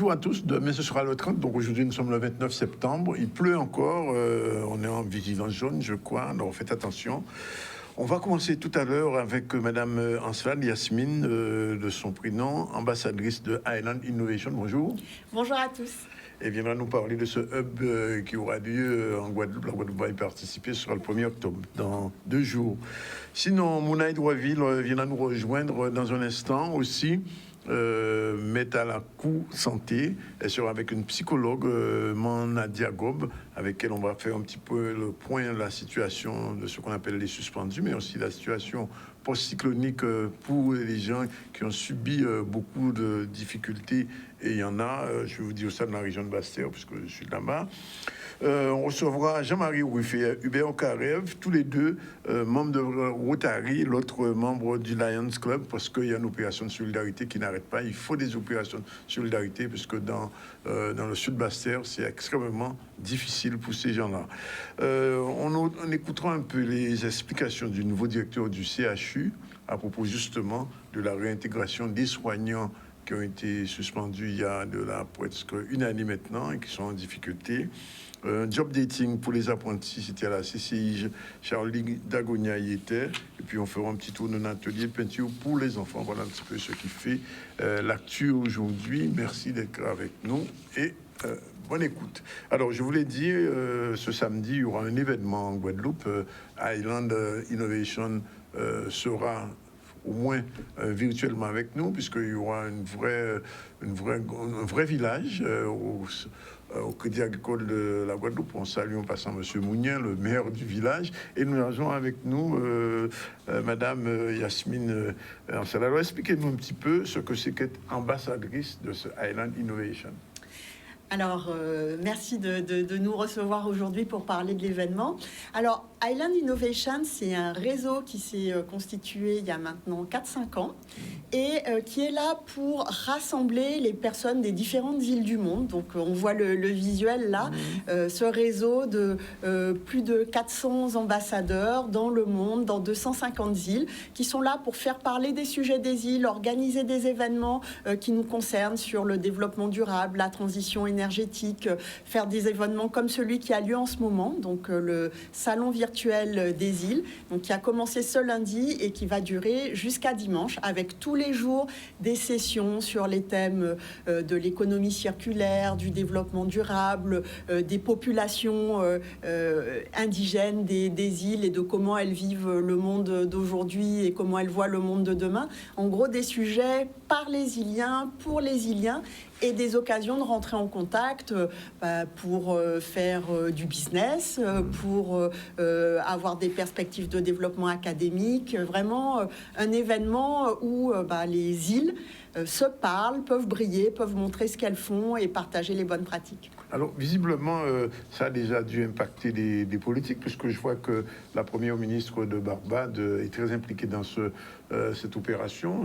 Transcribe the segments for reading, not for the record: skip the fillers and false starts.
bonjour à tous. Demain, ce sera le 30, donc aujourd'hui, nous sommes le 29 septembre. Il pleut encore, on est en vigilance jaune, je crois, alors faites attention. On va commencer tout à l'heure avec Madame Anselane Yasmine, de son prénom, ambassadrice de Island Innovation. Bonjour. Bonjour à tous. Et viendra nous parler de ce hub qui aura lieu en Guadeloupe. La Guadeloupe va y participer, ce sera le 1er octobre, dans 2 jours. Sinon, Mounaï Droiville viendra nous rejoindre dans un instant aussi. Metalakou Santé. Elle sera avec une psychologue, Nadia Gob, avec elle on va faire un petit peu le point de la situation de ce qu'on appelle les suspendus, mais aussi la situation post-cyclonique pour les gens qui ont subi beaucoup de difficultés. Et il y en a, je vais vous dire ça, dans la région de Bastère, puisque je suis là-bas. On recevra Jean-Marie Ruiff et Hubert Karev, tous les deux membres de Rotary, l'autre membre du Lions Club, parce qu'il y a une opération de solidarité qui n'arrête pas. Il faut des opérations de solidarité, parce que dans le sud de Bastère, c'est extrêmement difficile pour ces gens-là. On écoutera un peu les explications du nouveau directeur du CHU à propos justement de la réintégration des soignants qui ont été suspendus il y a de là presque une année maintenant et qui sont en difficulté. Un job dating pour les apprentis, c'était à la CCI. Charlie Dagonia y était. Et puis on fera un petit tour d'un atelier de peinture pour les enfants. Voilà un petit peu ce qui fait l'actu aujourd'hui. Merci d'être avec nous et bonne écoute. Alors, je voulais dire, ce samedi, il y aura un événement en Guadeloupe. Island Innovation sera au moins virtuellement avec nous, puisqu'il y aura un vrai village au Crédit Agricole de la Guadeloupe. On salue en passant M. Mounien, le maire du village, et nous avons avec nous Madame Yasmine Anselane. Alors, expliquez-nous un petit peu ce que c'est qu'être ambassadrice de ce Island Innovation. Alors, merci de nous recevoir aujourd'hui pour parler de l'événement. Alors, Island Innovation, c'est un réseau qui s'est constitué il y a maintenant 4-5 ans et qui est là pour rassembler les personnes des différentes îles du monde. Donc, on voit le visuel là, ce réseau de plus de 400 ambassadeurs dans le monde, dans 250 îles, qui sont là pour faire parler des sujets des îles, organiser des événements qui nous concernent sur le développement durable, la transition énergétique, faire des événements comme celui qui a lieu en ce moment, donc le salon virtuel des îles, donc qui a commencé ce lundi et qui va durer jusqu'à dimanche, avec tous les jours des sessions sur les thèmes de l'économie circulaire, du développement durable, des populations indigènes des îles et de comment elles vivent le monde d'aujourd'hui et comment elles voient le monde de demain. En gros, des sujets par les Iliens, pour les Iliens, et des occasions de rentrer en contact pour faire du business, pour avoir des perspectives de développement académique. Vraiment un événement où les îles se parlent, peuvent briller, peuvent montrer ce qu'elles font et partager les bonnes pratiques. Alors, visiblement, ça a déjà dû impacter des politiques, puisque je vois que la première ministre de Barbade est très impliquée dans cette opération.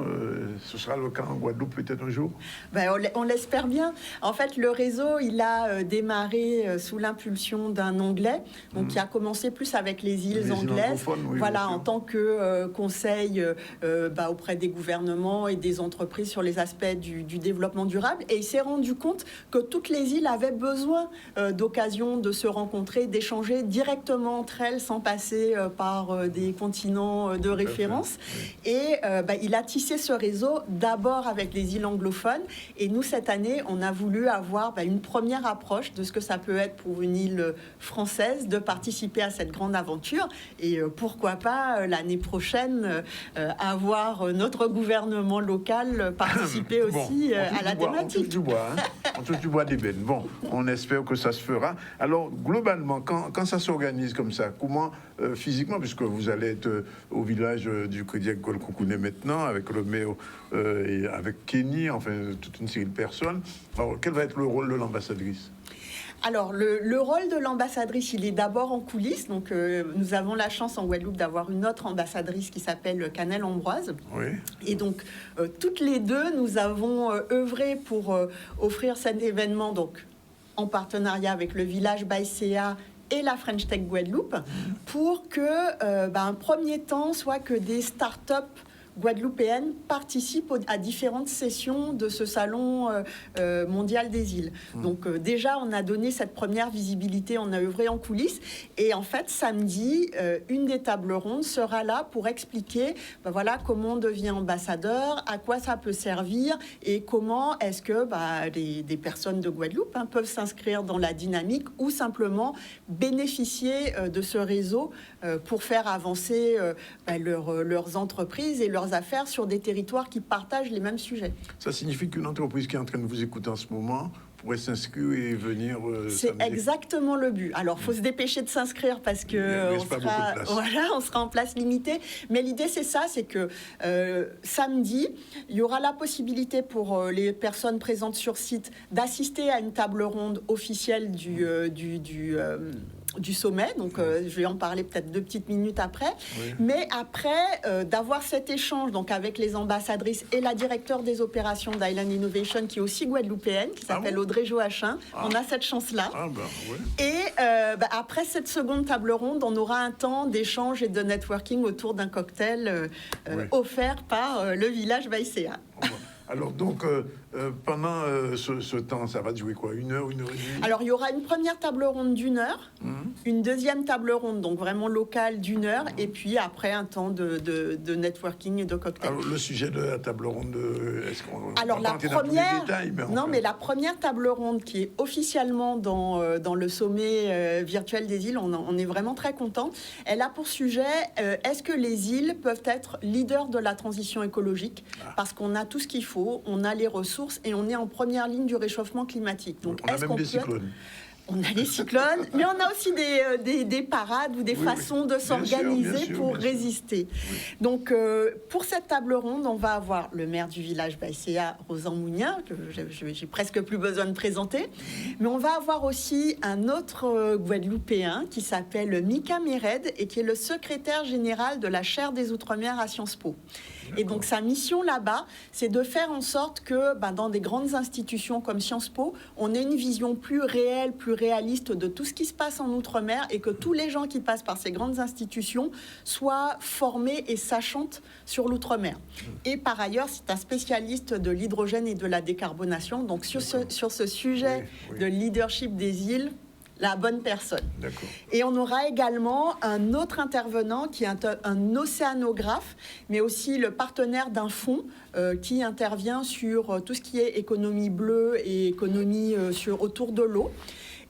Ce sera le cas en Guadeloupe peut-être un jour? On l'espère bien. En fait, le réseau, il a démarré sous l'impulsion d'un Anglais, donc qui a commencé plus avec les îles anglaises, oui, voilà, en tant que conseil auprès des gouvernements et des entreprises sur les aspects du développement durable. Et il s'est rendu compte que toutes les îles avaient besoin d'occasions de se rencontrer, d'échanger directement entre elles sans passer par des continents de référence. Oui. Et il a tissé ce réseau d'abord avec les îles anglophones. Et nous, cette année, on a voulu avoir une première approche de ce que ça peut être pour une île française de participer à cette grande aventure. Et pourquoi pas l'année prochaine avoir notre gouvernement local participer aussi à la thématique. On touche du bois, hein. On touche du bois d'ébène. Bon, on espère que ça se fera. Alors, globalement, quand ça s'organise comme ça, comment, physiquement, puisque vous allez être au village du Crédit Agricole Koukouné maintenant, avec le maire et avec Kenny, enfin, toute une série de personnes, alors, quel va être le rôle de l'ambassadrice ? Alors, le rôle de l'ambassadrice, il est d'abord en coulisses. Donc, nous avons la chance en Guadeloupe d'avoir une autre ambassadrice qui s'appelle Canel Ambroise. Oui. Et donc, toutes les deux, nous avons œuvré pour offrir cet événement, donc, en partenariat avec le village Baïséa et la French Tech Guadeloupe, pour que, un premier temps, soit que des start-up guadeloupéennes participent à différentes sessions de ce salon mondial des îles. Donc déjà, on a donné cette première visibilité, on a œuvré en coulisses. Et en fait, samedi, une des tables rondes sera là pour expliquer voilà, comment on devient ambassadeur, à quoi ça peut servir et comment est-ce que des personnes de Guadeloupe peuvent s'inscrire dans la dynamique ou simplement bénéficier de ce réseau pour faire avancer leurs entreprises et leurs affaires sur des territoires qui partagent les mêmes sujets. Ça signifie qu'une entreprise qui est en train de vous écouter en ce moment pourrait s'inscrire et venir c'est samedi. Exactement le but. Alors, il faut se dépêcher de s'inscrire parce que on sera en place limitée. Mais l'idée, c'est ça, c'est que samedi, il y aura la possibilité pour les personnes présentes sur site d'assister à une table ronde officielle du sommet, donc je vais en parler peut-être 2 petites minutes après, mais après d'avoir cet échange donc avec les ambassadrices et la directeure des opérations d'Island Innovation qui est aussi guadeloupéenne, qui s'appelle Audrey Joachim, on a cette chance-là. Et après cette seconde table ronde, on aura un temps d'échange et de networking autour d'un cocktail offert par le village Baïséa. Alors donc, pendant ce temps, ça va durer quoi? 1 heure, 1 heure et demie? Alors, il y aura une première table ronde d'1 heure, une deuxième table ronde, donc vraiment locale d'1 heure, et puis après un temps de networking et de cocktail. Alors, le sujet de la table ronde, est-ce qu'on alors, va rentrer dans tous les détails, mais la première table ronde qui est officiellement dans le sommet virtuel des îles, on est vraiment très content. Elle a pour sujet, est-ce que les îles peuvent être leaders de la transition écologique? Parce qu'on a tout ce qu'il faut. On a les ressources et on est en première ligne du réchauffement climatique. Donc, on a même des cyclones. On a les cyclones, mais on a aussi des parades ou des façons de s'organiser pour résister. Donc, pour cette table ronde, on va avoir le maire du village Baïséa, Rosan Mougnin, que j'ai presque plus besoin de présenter, mais on va avoir aussi un autre Guadeloupéen qui s'appelle Mika Mered et qui est le secrétaire général de la chaire des Outre-mer à Sciences Po. Et donc, sa mission là-bas, c'est de faire en sorte que dans des grandes institutions comme Sciences Po, on ait une vision plus réelle, plus réaliste de tout ce qui se passe en Outre-mer et que tous les gens qui passent par ces grandes institutions soient formés et sachantes sur l'Outre-mer. Et par ailleurs, c'est un spécialiste de l'hydrogène et de la décarbonation. Donc, sur ce sujet de leadership des îles, la bonne personne. Et on aura également un autre intervenant qui est un océanographe, mais aussi le partenaire d'un fonds qui intervient sur tout ce qui est économie bleue et économie autour de l'eau.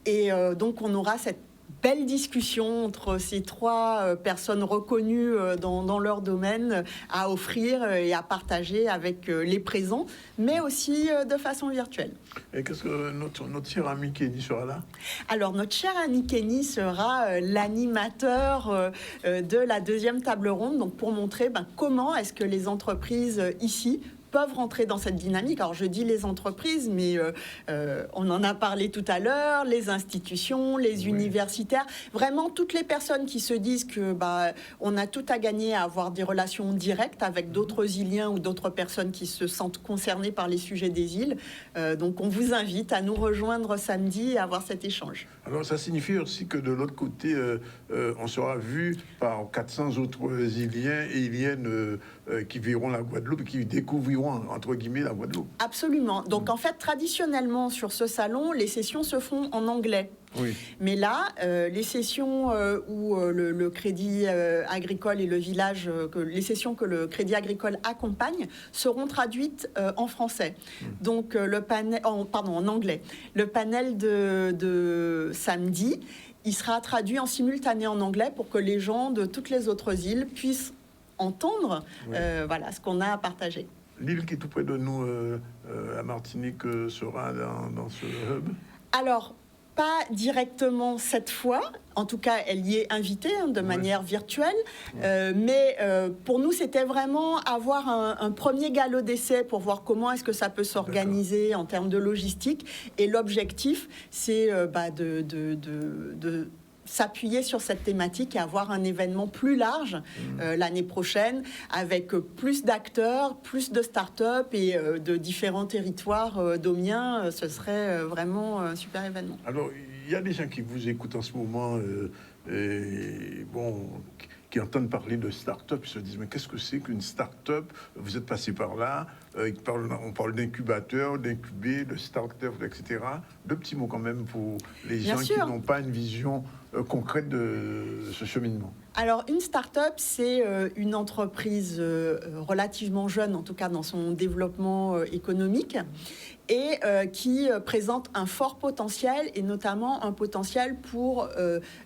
Et donc, on aura cette belle discussion entre ces 3 personnes reconnues dans leur domaine à offrir et à partager avec les présents, mais aussi de façon virtuelle. Et qu'est-ce que notre cher ami Kenny sera là? Alors, notre cher ami Kenny sera l'animateur de la deuxième table ronde, donc pour montrer comment est-ce que les entreprises ici peuvent rentrer dans cette dynamique. Alors, je dis les entreprises, mais on en a parlé tout à l'heure, les institutions, les universitaires, vraiment toutes les personnes qui se disent que on a tout à gagner à avoir des relations directes avec d'autres îliens ou d'autres personnes qui se sentent concernées par les sujets des îles. Donc, on vous invite à nous rejoindre samedi et à avoir cet échange. Alors, ça signifie aussi que de l'autre côté, on sera vu par 400 autres îliens et iliennes qui verront la Guadeloupe, qui découvriront entre guillemets la Guadeloupe. Absolument. Donc en fait, traditionnellement sur ce salon, les sessions se font en anglais. Mais là, les sessions où le Crédit Agricole et le village, les sessions que le Crédit Agricole accompagne, seront traduites en français. Donc le panel, en anglais. Le panel de samedi, il sera traduit en simultané en anglais pour que les gens de toutes les autres îles puissent entendre ce qu'on a à partager. L'île qui est tout près de nous, la Martinique, sera dans ce hub? Alors, pas directement cette fois. En tout cas, elle y est invitée de manière virtuelle. Mais pour nous, c'était vraiment avoir un premier galop d'essai pour voir comment est-ce que ça peut s'organiser en termes de logistique. Et l'objectif, c'est de s'appuyer sur cette thématique et avoir un événement plus large l'année prochaine avec plus d'acteurs, plus de start-up et de différents territoires domiens. Ce serait vraiment un super événement. Alors, il y a des gens qui vous écoutent en ce moment qui entendent parler de start-up, ils se disent, mais qu'est-ce que c'est qu'une start-up? Vous êtes passé par là, on parle d'incubateur, d'incuber, de start-up, etc. Deux petits mots quand même pour les gens qui n'ont pas une vision concrète de ce cheminement. Alors, une start-up, c'est une entreprise relativement jeune, en tout cas dans son développement économique, et qui présente un fort potentiel, et notamment un potentiel pour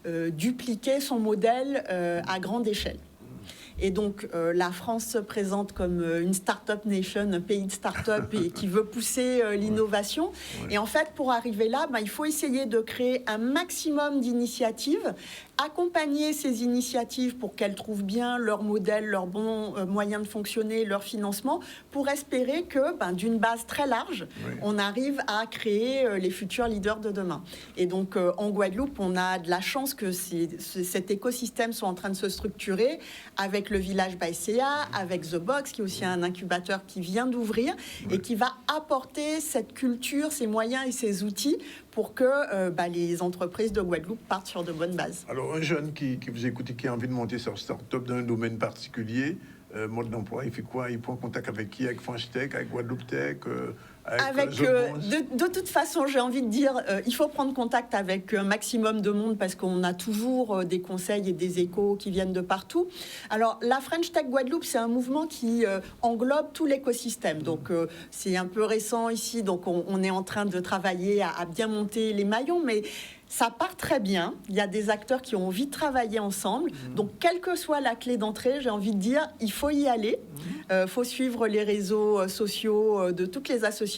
dupliquer son modèle à grande échelle. Et donc, la France se présente comme une start-up nation, un pays de start-up et qui veut pousser l'innovation. Et en fait, pour arriver là, il faut essayer de créer un maximum d'initiatives, accompagner ces initiatives pour qu'elles trouvent bien leur modèle, leur bon moyen de fonctionner, leur financement, pour espérer que, d'une base très large, on arrive à créer les futurs leaders de demain. Et donc, en Guadeloupe, on a de la chance que cet écosystème soit en train de se structurer avec le village Baïséa, avec The Box, qui est aussi un incubateur qui vient d'ouvrir et qui va apporter cette culture, ces moyens et ces outils pour que les entreprises de Guadeloupe partent sur de bonnes bases. Alors, un jeune qui vous écoute et qui a envie de monter sa start-up dans un domaine particulier, mode d'emploi, il fait quoi? Il prend contact avec qui? Avec French Tech, avec Guadeloupe Tech, de toute façon, j'ai envie de dire, il faut prendre contact avec un maximum de monde parce qu'on a toujours des conseils et des échos qui viennent de partout. Alors, la French Tech Guadeloupe, c'est un mouvement qui englobe tout l'écosystème. Donc, c'est un peu récent ici. Donc, on est en train de travailler à bien monter les maillons, mais ça part très bien. Il y a des acteurs qui ont envie de travailler ensemble. Donc, quelle que soit la clé d'entrée, j'ai envie de dire, il faut y aller. Il faut suivre les réseaux sociaux de toutes les associations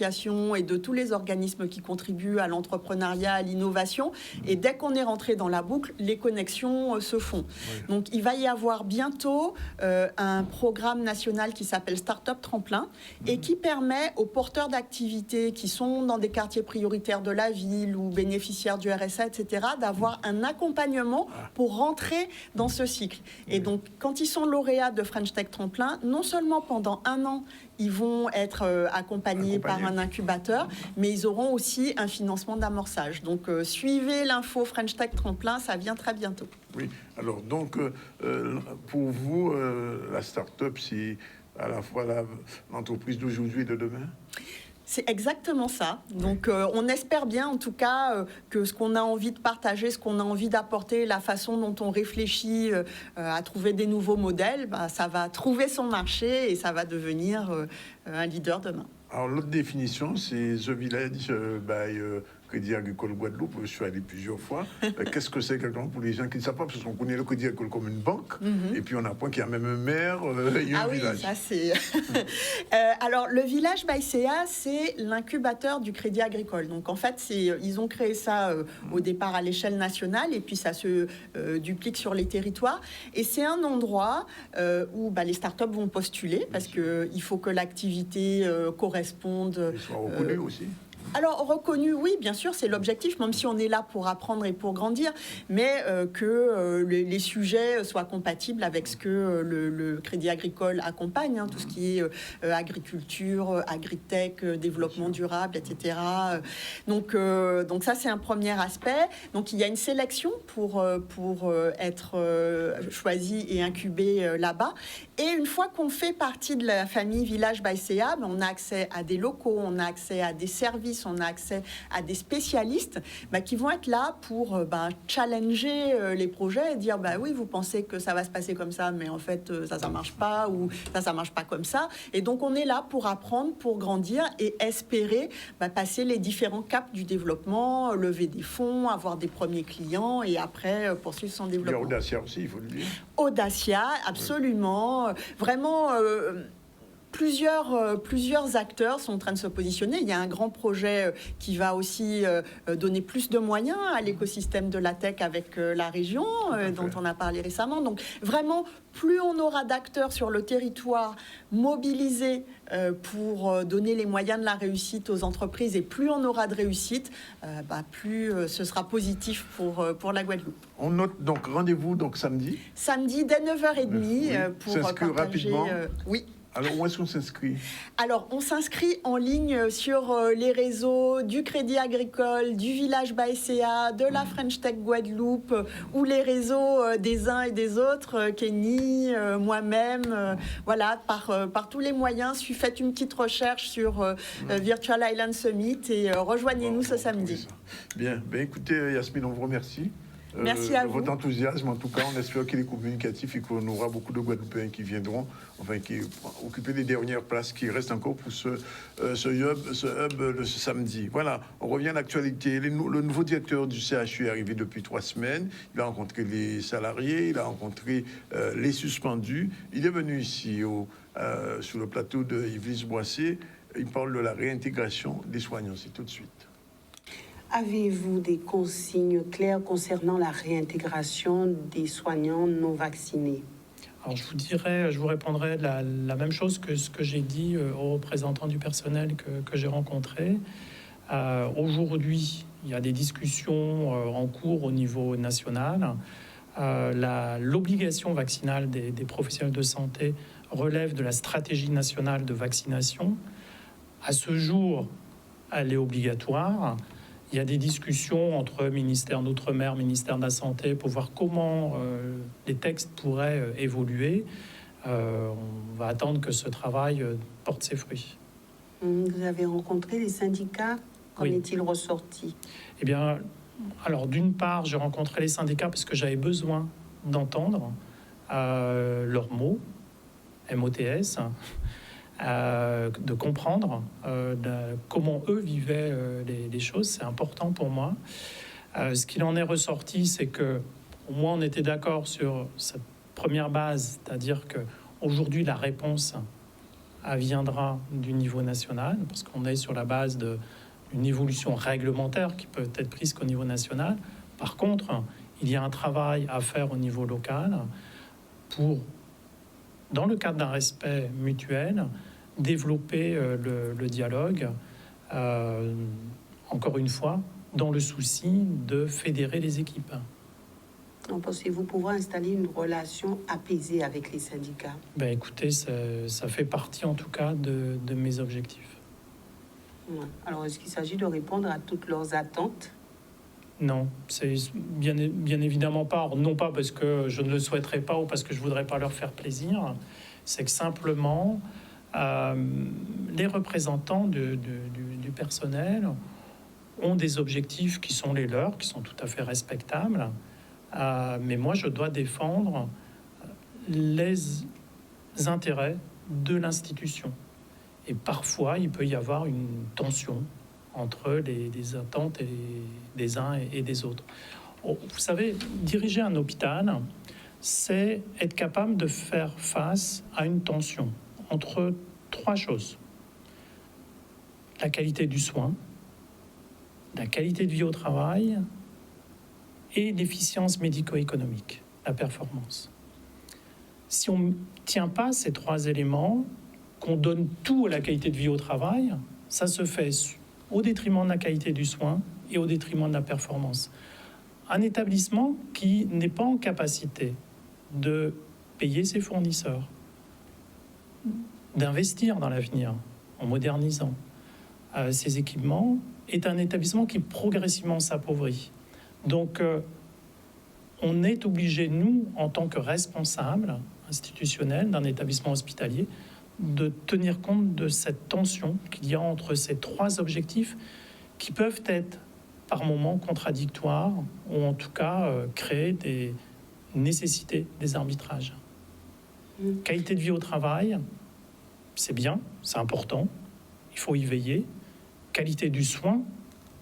et de tous les organismes qui contribuent à l'entrepreneuriat, à l'innovation. Et dès qu'on est rentré dans la boucle, les connexions se font. Donc, il va y avoir bientôt un programme national qui s'appelle Startup Tremplin et qui permet aux porteurs d'activités qui sont dans des quartiers prioritaires de la ville ou bénéficiaires du RSA, etc., d'avoir un accompagnement pour rentrer dans ce cycle. Et donc, quand ils sont lauréats de French Tech Tremplin, non seulement pendant 1 an, ils vont être accompagnés par un incubateur, mais ils auront aussi un financement d'amorçage. Donc, suivez l'info French Tech Tremplin, ça vient très bientôt. Oui, alors donc, pour vous, la start-up, c'est à la fois l'entreprise d'aujourd'hui et de demain? C'est exactement ça. Donc, on espère bien, en tout cas, que ce qu'on a envie de partager, ce qu'on a envie d'apporter, la façon dont on réfléchit à trouver des nouveaux modèles, ça va trouver son marché et ça va devenir un leader demain. Alors, l'autre définition, c'est The Village by Crédit Agricole Guadeloupe. Je suis allé plusieurs fois. Qu'est-ce que c'est exactement pour les gens qui ne savent pas? Parce qu'on connaît le Crédit Agricole comme une banque. Et puis, on apprend qu'il y a même un maire et un village. Ça, c'est... alors, le village Baïséa, c'est l'incubateur du Crédit Agricole. Donc, en fait, ils ont créé ça au départ à l'échelle nationale et puis ça se duplique sur les territoires. Et c'est un endroit où les startups vont postuler parce qu'il faut que l'activité corresponde... Ils soient reconnus aussi. Alors, reconnu, oui, bien sûr, c'est l'objectif, même si on est là pour apprendre et pour grandir, mais que les sujets soient compatibles avec ce que le Crédit Agricole accompagne, tout ce qui est agriculture, agritech, développement durable, etc. Donc ça, c'est un premier aspect. Donc, il y a une sélection pour être choisi et incubé là-bas. Et une fois qu'on fait partie de la famille Village Baïséa, on a accès à des locaux, on a accès à des services, on a accès à des spécialistes qui vont être là pour challenger les projets et dire oui, vous pensez que ça va se passer comme ça, mais en fait ça marche pas, ou ça marche pas comme ça. Et donc on est là pour apprendre, pour grandir et espérer passer les différents caps du développement, lever des fonds, avoir des premiers clients et après poursuivre son développement. Il y a Audacia aussi, il faut le dire. Audacia, absolument. Vraiment... Plusieurs acteurs sont en train de se positionner. Il y a un grand projet qui va aussi donner plus de moyens à l'écosystème de la tech avec la région, dont on a parlé récemment. Donc vraiment, plus on aura d'acteurs sur le territoire mobilisés pour donner les moyens de la réussite aux entreprises, et plus on aura de réussite, plus ce sera positif pour la Guadeloupe. On note donc rendez-vous samedi. Samedi dès 9h30 pour s'inscrire partager. Rapidement. Oui. Alors, où est-ce qu'on s'inscrit? Alors, on s'inscrit en ligne sur les réseaux du Crédit Agricole, du Village Baïséa, de la French Tech Guadeloupe, ou les réseaux des uns et des autres, Kenny, moi-même, voilà, par tous les moyens. Faites une petite recherche sur Virtual Island Summit et rejoignez-nous ce samedi. Bien, écoutez, Yasmine, on vous remercie. Merci à vous. Votre enthousiasme, en tout cas, on espère qu'il est communicatif et qu'on aura beaucoup de Guadeloupéens qui viendront, enfin, qui occuper les dernières places qui restent encore pour ce hub ce samedi. Voilà, on revient à l'actualité. Le nouveau directeur du CHU est arrivé depuis 3 semaines. Il a rencontré les salariés, il a rencontré les suspendus. Il est venu ici, sur le plateau de Yves-Lys-Boissé. Il parle de la réintégration des soignants. C'est tout de suite. Avez-vous des consignes claires concernant la réintégration des soignants non vaccinés? Alors je vous répondrai la même chose que ce que j'ai dit aux représentants du personnel que j'ai rencontrés. Aujourd'hui, il y a des discussions en cours au niveau national. L'obligation vaccinale des professionnels de santé relève de la stratégie nationale de vaccination. À ce jour, elle est obligatoire. Il y a des discussions entre ministère d'Outre-mer, ministère de la Santé pour voir comment les textes pourraient évoluer. On va attendre que ce travail porte ses fruits. Vous avez rencontré les syndicats. Qu'en est-il ressorti? Eh bien, alors d'une part, j'ai rencontré les syndicats parce que j'avais besoin d'entendre leurs mots, MOTS, de comprendre comment eux vivaient les choses. C'est important pour moi. Ce qu'il en est ressorti, c'est que au moins on était d'accord sur cette première base, c'est-à-dire qu'aujourd'hui la réponse viendra du niveau national, parce qu'on est sur la base d'une évolution réglementaire qui peut être prise qu'au niveau national. Par contre, il y a un travail à faire au niveau local pour, dans le cadre d'un respect mutuel, développer le dialogue, encore une fois, dans le souci de fédérer les équipes. Donc, pensez-vous pouvoir installer une relation apaisée avec les syndicats? Écoutez, ça fait partie en tout cas de mes objectifs. Alors, est-ce qu'il s'agit de répondre à toutes leurs attentes? Non, c'est bien évidemment pas. Non pas parce que je ne le souhaiterais pas ou parce que je voudrais pas leur faire plaisir. C'est que simplement, les représentants du personnel ont des objectifs qui sont les leurs, qui sont tout à fait respectables. Mais moi, je dois défendre les intérêts de l'institution. Et parfois, il peut y avoir une tension entre les attentes des uns et des autres. Vous savez, diriger un hôpital, c'est être capable de faire face à une tension entre 3 choses. La qualité du soin, la qualité de vie au travail et l'efficience médico-économique, la performance. Si on ne tient pas ces 3 éléments, qu'on donne tout à la qualité de vie au travail, ça se fait au détriment de la qualité du soin et au détriment de la performance. Un établissement qui n'est pas en capacité de payer ses fournisseurs, d'investir dans l'avenir en modernisant ses équipements, est un établissement qui progressivement s'appauvrit. Donc, on est obligé, nous, en tant que responsables institutionnels d'un établissement hospitalier, de tenir compte de cette tension qu'il y a entre ces 3 objectifs qui peuvent être par moments contradictoires ou en tout cas créer des nécessités, des arbitrages. Qualité de vie au travail, c'est bien, c'est important, il faut y veiller. Qualité du soin,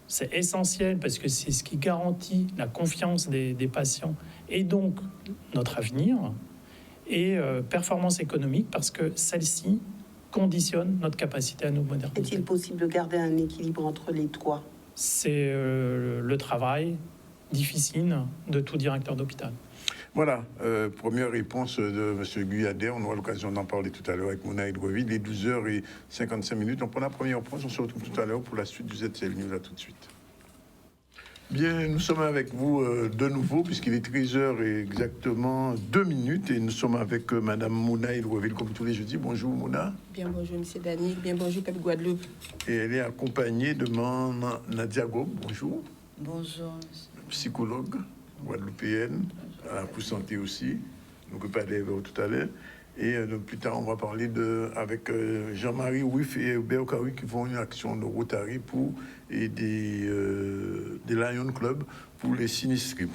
c'est essentiel parce que c'est ce qui garantit la confiance des patients et donc notre avenir. Et performance économique parce que celle-ci conditionne notre capacité à nous moderniser. Est-il possible de garder un équilibre entre les 3? C'est le travail difficile de tout directeur d'hôpital. Voilà, première réponse de M. Guyadet. On aura l'occasion d'en parler tout à l'heure avec Mouna Hidrovi. Il est 12h55. Donc pour la première réponse, on se retrouve tout à l'heure pour la suite du ZCL News. À tout de suite. Bien, nous sommes avec vous de nouveau, puisqu'il est 13h et exactement 2 minutes, et nous sommes avec Madame Mouna Hidrouville, comme tous les jeudis. Bonjour Mouna. Bien bonjour, M. Daniel. Bien bonjour, Pep Guadeloupe. Et elle est accompagnée de Nadia Gob. Bonjour. Bonjour. Psychologue guadeloupéenne, à la Coups-Santé aussi. Donc, on peut parler tout à l'heure. Et plus tard, on va parler avec Jean-Marie Ouif et Hubert Kawi qui font une action de Rotary pour aider des Lion Club pour les sinistrés.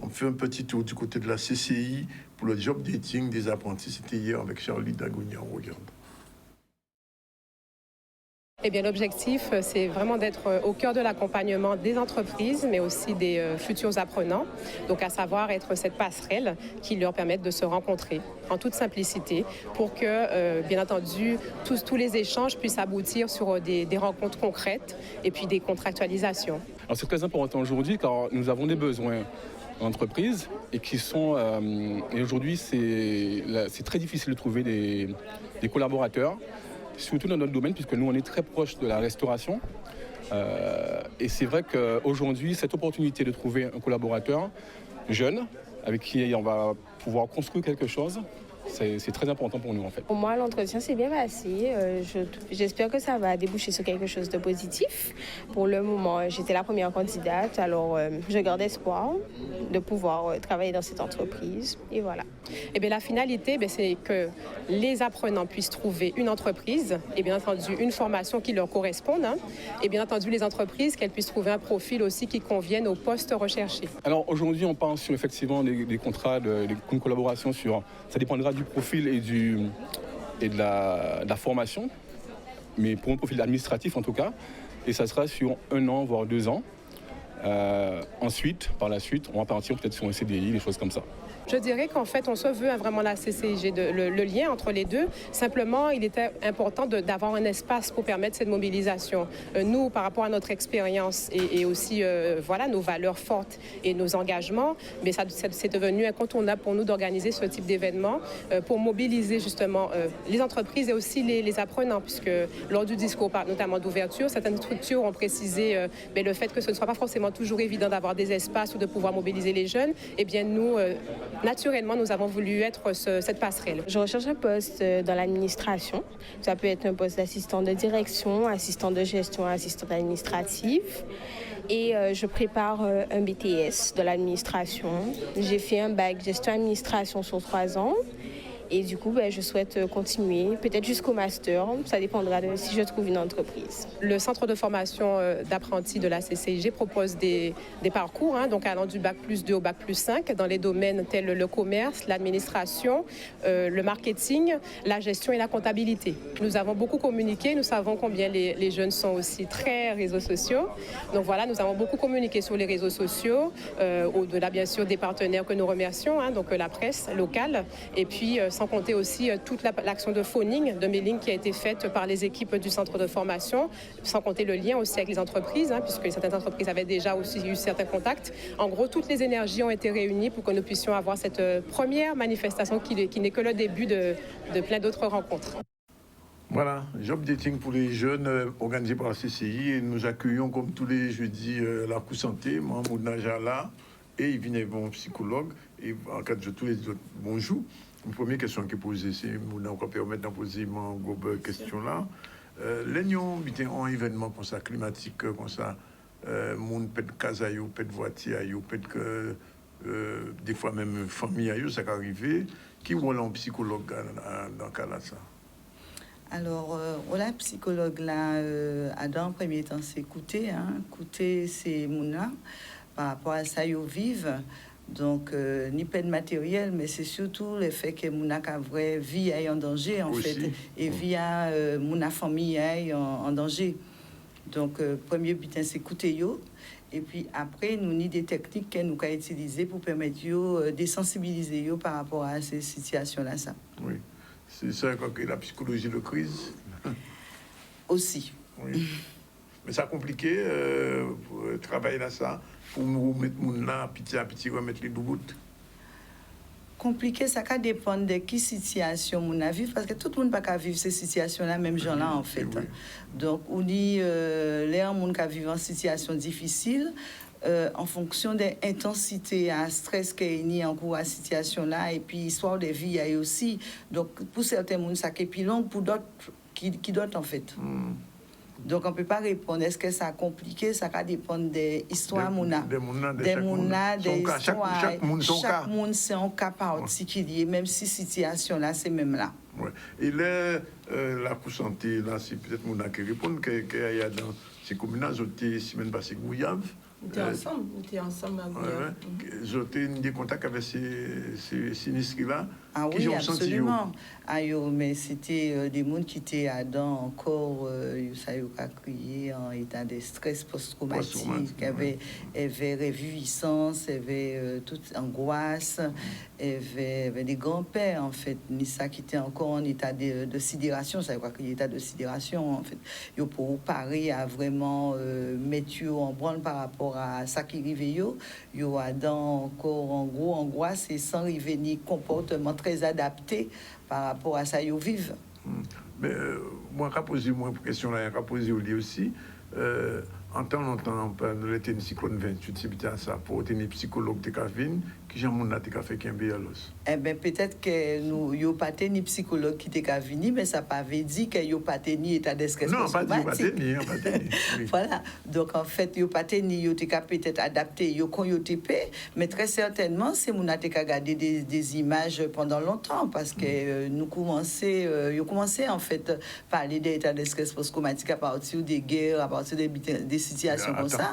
On fait un petit tour du côté de la CCI pour le job dating des apprentis. C'était hier avec Charlie Dagonia. On regarde. Eh bien, l'objectif, c'est vraiment d'être au cœur de l'accompagnement des entreprises, mais aussi des futurs apprenants. Donc, à savoir être cette passerelle qui leur permette de se rencontrer en toute simplicité pour que, bien entendu, tous les échanges puissent aboutir sur des rencontres concrètes et puis des contractualisations. Alors, c'est très important aujourd'hui car nous avons des besoins en entreprise et qui sont... et aujourd'hui, c'est très difficile de trouver des collaborateurs, surtout dans notre domaine, puisque nous, on est très proche de la restauration. Et c'est vrai qu'aujourd'hui, cette opportunité de trouver un collaborateur jeune, avec qui on va pouvoir construire quelque chose, c'est très important pour nous, en fait. Pour moi, l'entretien s'est bien passé. J'espère que ça va déboucher sur quelque chose de positif. Pour le moment, j'étais la première candidate, alors je garde espoir de pouvoir travailler dans cette entreprise. Et voilà. Eh bien, la finalité, c'est que les apprenants puissent trouver une entreprise et bien entendu une formation qui leur corresponde. Et bien entendu, les entreprises, qu'elles puissent trouver un profil aussi qui convienne au poste recherché. Alors aujourd'hui, on pense sur effectivement des contrats, de collaboration sur... Ça dépendra du profil et de la formation, mais pour un profil administratif en tout cas. Et ça sera sur 1 an, voire 2 ans. Ensuite, par la suite, on va partir peut-être sur un CDI, des choses comme ça. Je dirais qu'en fait, on se veut vraiment la CCIG, le lien entre les deux. Simplement, il était important d'avoir un espace pour permettre cette mobilisation. Nous, par rapport à notre expérience et aussi voilà, nos valeurs fortes et nos engagements, mais c'est devenu incontournable pour nous d'organiser ce type d'événement pour mobiliser justement les entreprises et aussi les apprenants, puisque lors du discours, notamment d'ouverture, certaines structures ont précisé le fait que ce ne soit pas forcément toujours évident d'avoir des espaces ou de pouvoir mobiliser les jeunes. Eh bien, nous... naturellement, nous avons voulu être cette passerelle. Je recherche un poste dans l'administration. Ça peut être un poste d'assistant de direction, assistant de gestion, assistant administratif. Et je prépare un BTS de l'administration. J'ai fait un bac gestion administration sur 3 ans. Et du coup, je souhaite continuer, peut-être jusqu'au master. Ça dépendra de si je trouve une entreprise. Le centre de formation d'apprentis de la CCIG propose des parcours, donc allant du bac plus 2 au bac plus 5, dans les domaines tels le commerce, l'administration, le marketing, la gestion et la comptabilité. Nous avons beaucoup communiqué, nous savons combien les jeunes sont aussi très réseaux sociaux. Donc voilà, nous avons beaucoup communiqué sur les réseaux sociaux, au-delà bien sûr des partenaires que nous remercions, donc la presse locale, et puis sans compter aussi toute l'action de phoning, de mailing qui a été faite par les équipes du centre de formation, sans compter le lien aussi avec les entreprises, puisque certaines entreprises avaient déjà aussi eu certains contacts. En gros, toutes les énergies ont été réunies pour que nous puissions avoir cette première manifestation qui n'est que le début de plein d'autres rencontres. Voilà, job dating pour les jeunes organisé par la CCI, et nous accueillons comme tous les jeudis la Coups-Santé, Mahmoud Najala et Yvine Bon, psychologue, et en cas de tous les autres, bonjour. Une première question qui est posée, c'est on peut permettre de poser une question là. L'union, un événement comme ça, climatique, comme ça, monde peut être casaillou, peut être voiture, peut être que des fois même famille, ça peut arriver. Qui est un psychologue dans le cas là ça? Alors, la psychologue là, dans un premier temps, c'est écouter. Écouter, c'est Mouna par rapport à ça, ils vivent. Donc, ni peine matérielle, mais c'est surtout le fait que mon vraie vie est en danger, en aussi, fait, et via mon famille est en danger. Donc, premier but, c'est écouter yo. Et puis après, nous avons des techniques que nous avons utilisées pour permettre de sensibiliser yo par rapport à ces situations-là. Ça. Oui, c'est ça que la psychologie de crise. Aussi. Oui. Mais c'est compliqué pour travailler là ça. Pour nous mettre mon là, petit à petit, remettre les bouts. Compliqué, ça dépend de quelle situation on a vécu, parce que tout le monde ne peut pas vivre ces situations-là, même gens-là, en fait. Oui. Donc, on dit, les gens qui vivent en situation difficile, en fonction des intensités à stress qu'il y a en cours à situation là et puis histoire de vie il y a aussi donc pour certains monde ça qui est plus long pour d'autres qui d'autres en fait. Donc, on ne peut pas répondre. Est-ce que ça a compliqué? Ça va dépendre des histoires des histoires. Chaque monde, c'est un cas particulier, même si situation là, c'est même là. Ouais. Et là, la santé, là, c'est peut-être mon qui répond qu'il y a dans ces communes, j'étais semaine passée Gouillave. Nous étions ensemble à Gouillave. J'étais des contacts avec ces sinistres-là. Ah oui, absolument. Mais c'était des gens qui étaient encore, ça y a crié en état de stress post-traumatique, qui avaient réviviscence, avaient toute angoisse, avaient des grands-pères, en fait, mais ça qui était encore en état de sidération, ça y a crié état de sidération, en fait. Ils pour parer à vraiment mettre en branle par rapport à ça qui arrivait, ils ont encore en gros angoisse et sans revenir comportement très adapté par rapport à ça, ils vivent. Mais moi, je posé une question là, je posé au lit aussi. En temps longtemps, nous étions une cyclone 28, c'est ça, pour tenir psychologue de Kavin, qui j'ai mon naté fait qu'un bialos. Eh bien, peut-être que nous, n'avons pas ni psychologue qui était venu, mais ça pas veut dire que n'avons pas ni état de stress post-traumatique. Non, pas ni. Voilà. Donc, en fait, n'avons pas ni, n'avons peut-être adapté, n'avons mais très certainement, c'est mon naté regarder des images pendant longtemps, parce que nous commençons, en fait, parler d'état de stress post-traumatique à partir des guerres, à partir des situations comme ça.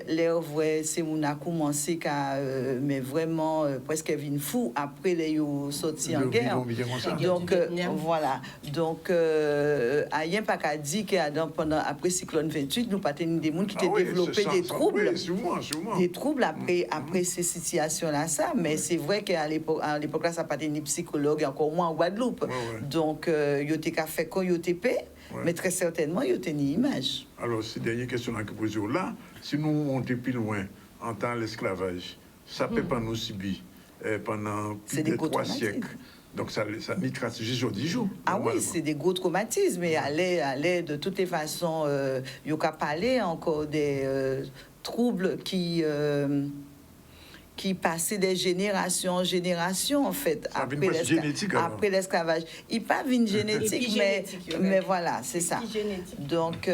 Les vrais, c'est mon a commencé mais vraiment presque vin fou après les sortis en guerre. Donc voilà. Donc rien pas qu'à dire que pendant après cyclone 28 nous pas des gens qui étaient développé des troubles. Des troubles après ces situations là ça, mais c'est vrai qu'à l'époque là ça pas ni psychologue encore moins en Guadeloupe. Donc yo t'ai fait quand yo TP. Mais très certainement, il y a une image. Alors, c'est la dernière question que je pose là. Si nous montons plus loin en temps de l'esclavage, ça peut pas nous subir pendant plus de 3 siècles. Donc, ça n'y trace juste au 10 jours. Ah oui, c'est des gros traumatismes. Mais aller de toutes les façons, il y a parler encore des troubles qui passaient de génération en génération, en fait, après l'esclavage. Il pas une génétique, mais voilà, c'est ça. Donc,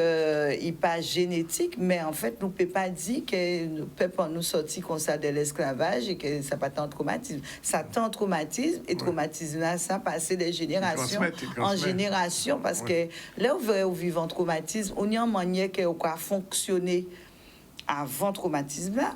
il pas génétique, mais en fait, nous ne pouvons pas dire que nous ne pouvons pas nous sortir comme ça de l'esclavage et que ça pas tant traumatisme. Ça tant traumatisme, et traumatisme là, ça passe de génération en génération, parce que là, où vivent en traumatisme, on y a une manière qui a fonctionné avant traumatisme là,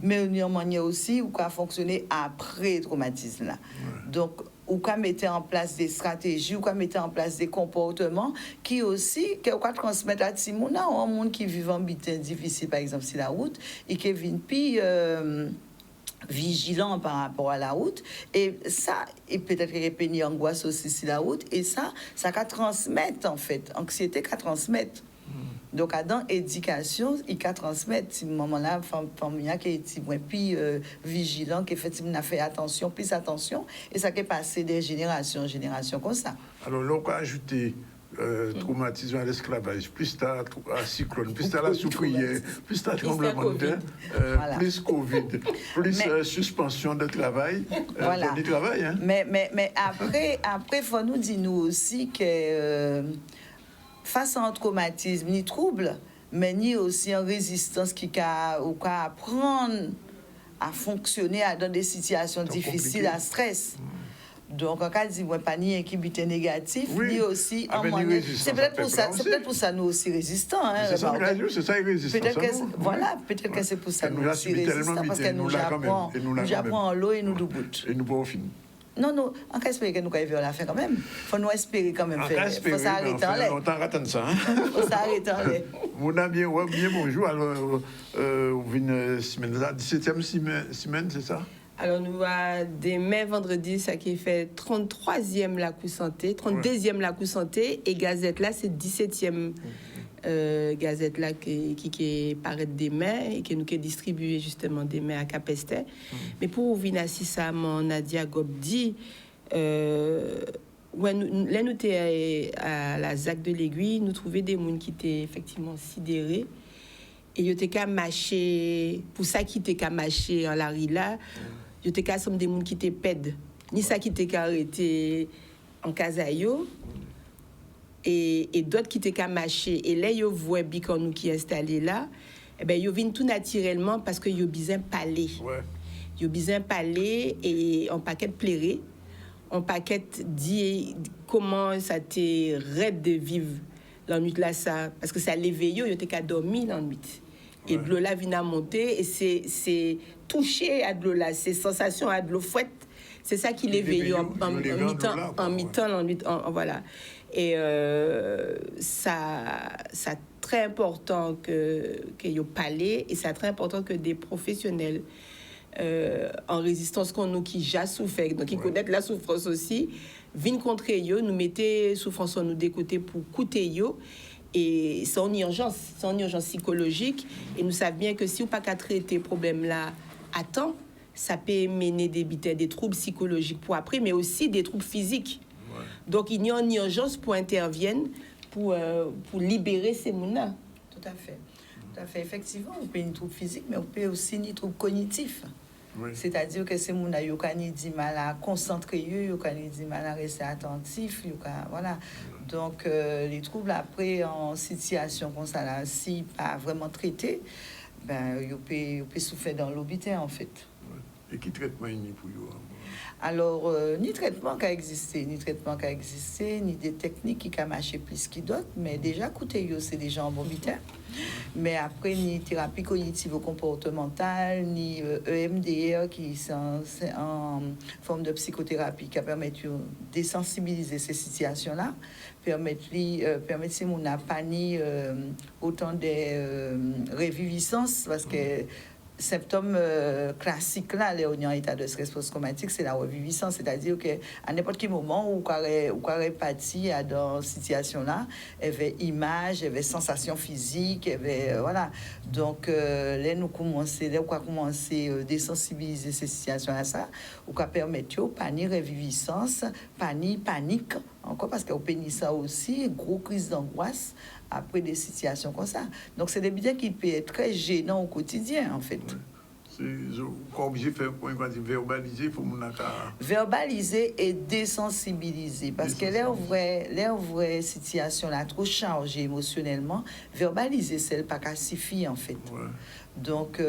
mais on y a une manière aussi où ça a fonctionné après traumatisme là. Donc, ou qu'on mettait en place des stratégies, ou qu'on mettait en place des comportements qui aussi, qu'on transmettre à Timouna, un monde qui vit en bitin difficile, par exemple, sur la route, et qui vient puis vigilant par rapport à la route, et ça, et peut-être qu'il y a une angoisse aussi sur la route, et ça va transmettre, en fait, anxiété qu'à transmettre. Donc, dans l'éducation, il peut transmettre, ce moment-là, famille qui est puis vigilant, qui fait attention, plus attention, et ça peut passer de génération en génération comme ça. Alors, là, on peut ajouter traumatisme à l'esclavage, plus t'as à cyclone, plus t'as la soufrière, plus t'as tremblement de terre, plus Covid, plus suspension de travail, du travail. Hein. Mais après, il faut nous dire nous aussi que face à un traumatisme, ni trouble, mais ni aussi en résistance qui ou qu'à apprendre à fonctionner dans des situations difficiles, à stress. Donc, en cas de moi, pas ni inquiétude négative, ni aussi en moyen. C'est peut-être pour ça nous aussi résistants. Hein, c'est ça, résistants. Peut-être que c'est pour ça nous aussi résistants, parce que nous apprend en l'eau et nous debout. Et nous pas fini. Non, on peut espérer que nous allons faire la fin quand même. Il faut nous espérer quand même. Il faut s'arrêter en l'air. On t'arrête ça. Il faut s'arrêter en l'air. Mon ami, bien bonjour. Alors, on vient 17e semaine, c'est ça? Alors, nous avons demain, vendredi, ça qui fait 33e la coup santé, 32e la coup santé, et Gazette là, c'est 17e Gazette là qui paraît demain et qui nous est distribuée justement demain à Capestet. Mais pour venir à ça, Nadia Gob dit, là, nous étions à la ZAC de l'Aiguille, nous trouvions des gens qui étaient effectivement sidérés. et yo te ka marcher pour ça qui te ka marcher en la rue là, yo te ka somme des monde qui te pède, ni ça qui te ka arrêté en Kazayo. Et d'autres qui te ka marcher et là yo voit bicon nous qui installé là, eh ben yo vinn tout naturellement parce que yo besoin parler. Ouais. Yo besoin parler et en paquet pleurer, en paquet dit comment ça t'est raide de vivre la nuit là ça parce que ça l'éveille yo te ka dormi la nuit. Et de l'eau là vient à monter et c'est toucher à de l'eau là, c'est sensation à de l'eau fouette. C'est ça qui l'éveille en mi-temps la nuit voilà. Et ça très important que yo parler et c'est très important que des professionnels en résistance qu'on nous qui déjà souffert donc qui connaissent la souffrance aussi viennent contre yo nous mettez souffrance nous des côtés pour coûter yo et c'est en urgence psychologique et nous savons bien que si on pas qu'à traiter problème là à temps ça peut mener des troubles psychologiques pour après mais aussi des troubles physiques. Donc il y a une urgence pour intervenir pour libérer ces gens-là. Tout à fait. Effectivement, on peut une trouble physique, mais on peut aussi une trouble cognitif. Oui. C'est-à-dire que ces gens-là, ils ont du mal à concentrer, ils ont du mal à rester attentifs, voilà. Donc les troubles après en situation comme ça là, si pas vraiment traités, ben ils peuvent souffrir dans l'hôpital en fait. Et qui traitement il pour eux? Alors, ni traitement qui a existé, ni des techniques qui ont marché plus que d'autres, mais déjà, écoutez, c'est des gens en bon bitin. Mais après, ni thérapie cognitivo-comportementale, ni EMDR, qui sont en forme de psychothérapie, qui permettent de désensibiliser ces situations-là, permettent ces gens n'a pas ni autant de reviviscence, parce que symptômes classiques là, les en état de stress post-traumatique, c'est la reviviscence, c'est-à-dire que à n'importe quel moment où on parti dans cette situation là, il y avait image, il y avait sensation physique, il y avait voilà. Donc là nous commencer à désensibiliser ces situations là ça, ou qu'on permettre pas ni reviviscence, pas ni panique encore parce qu'on peut ça aussi, gros crise d'angoisse après des situations comme ça. Donc, c'est des biens qui peuvent être très gênants au quotidien, en fait. C'est obligé de faire verbaliser, il faut verbaliser et désensibiliser. Parce que leur vraie situation là, trop chargée émotionnellement, verbaliser, c'est pas qu'à suffit, en fait. Ouais. Donc,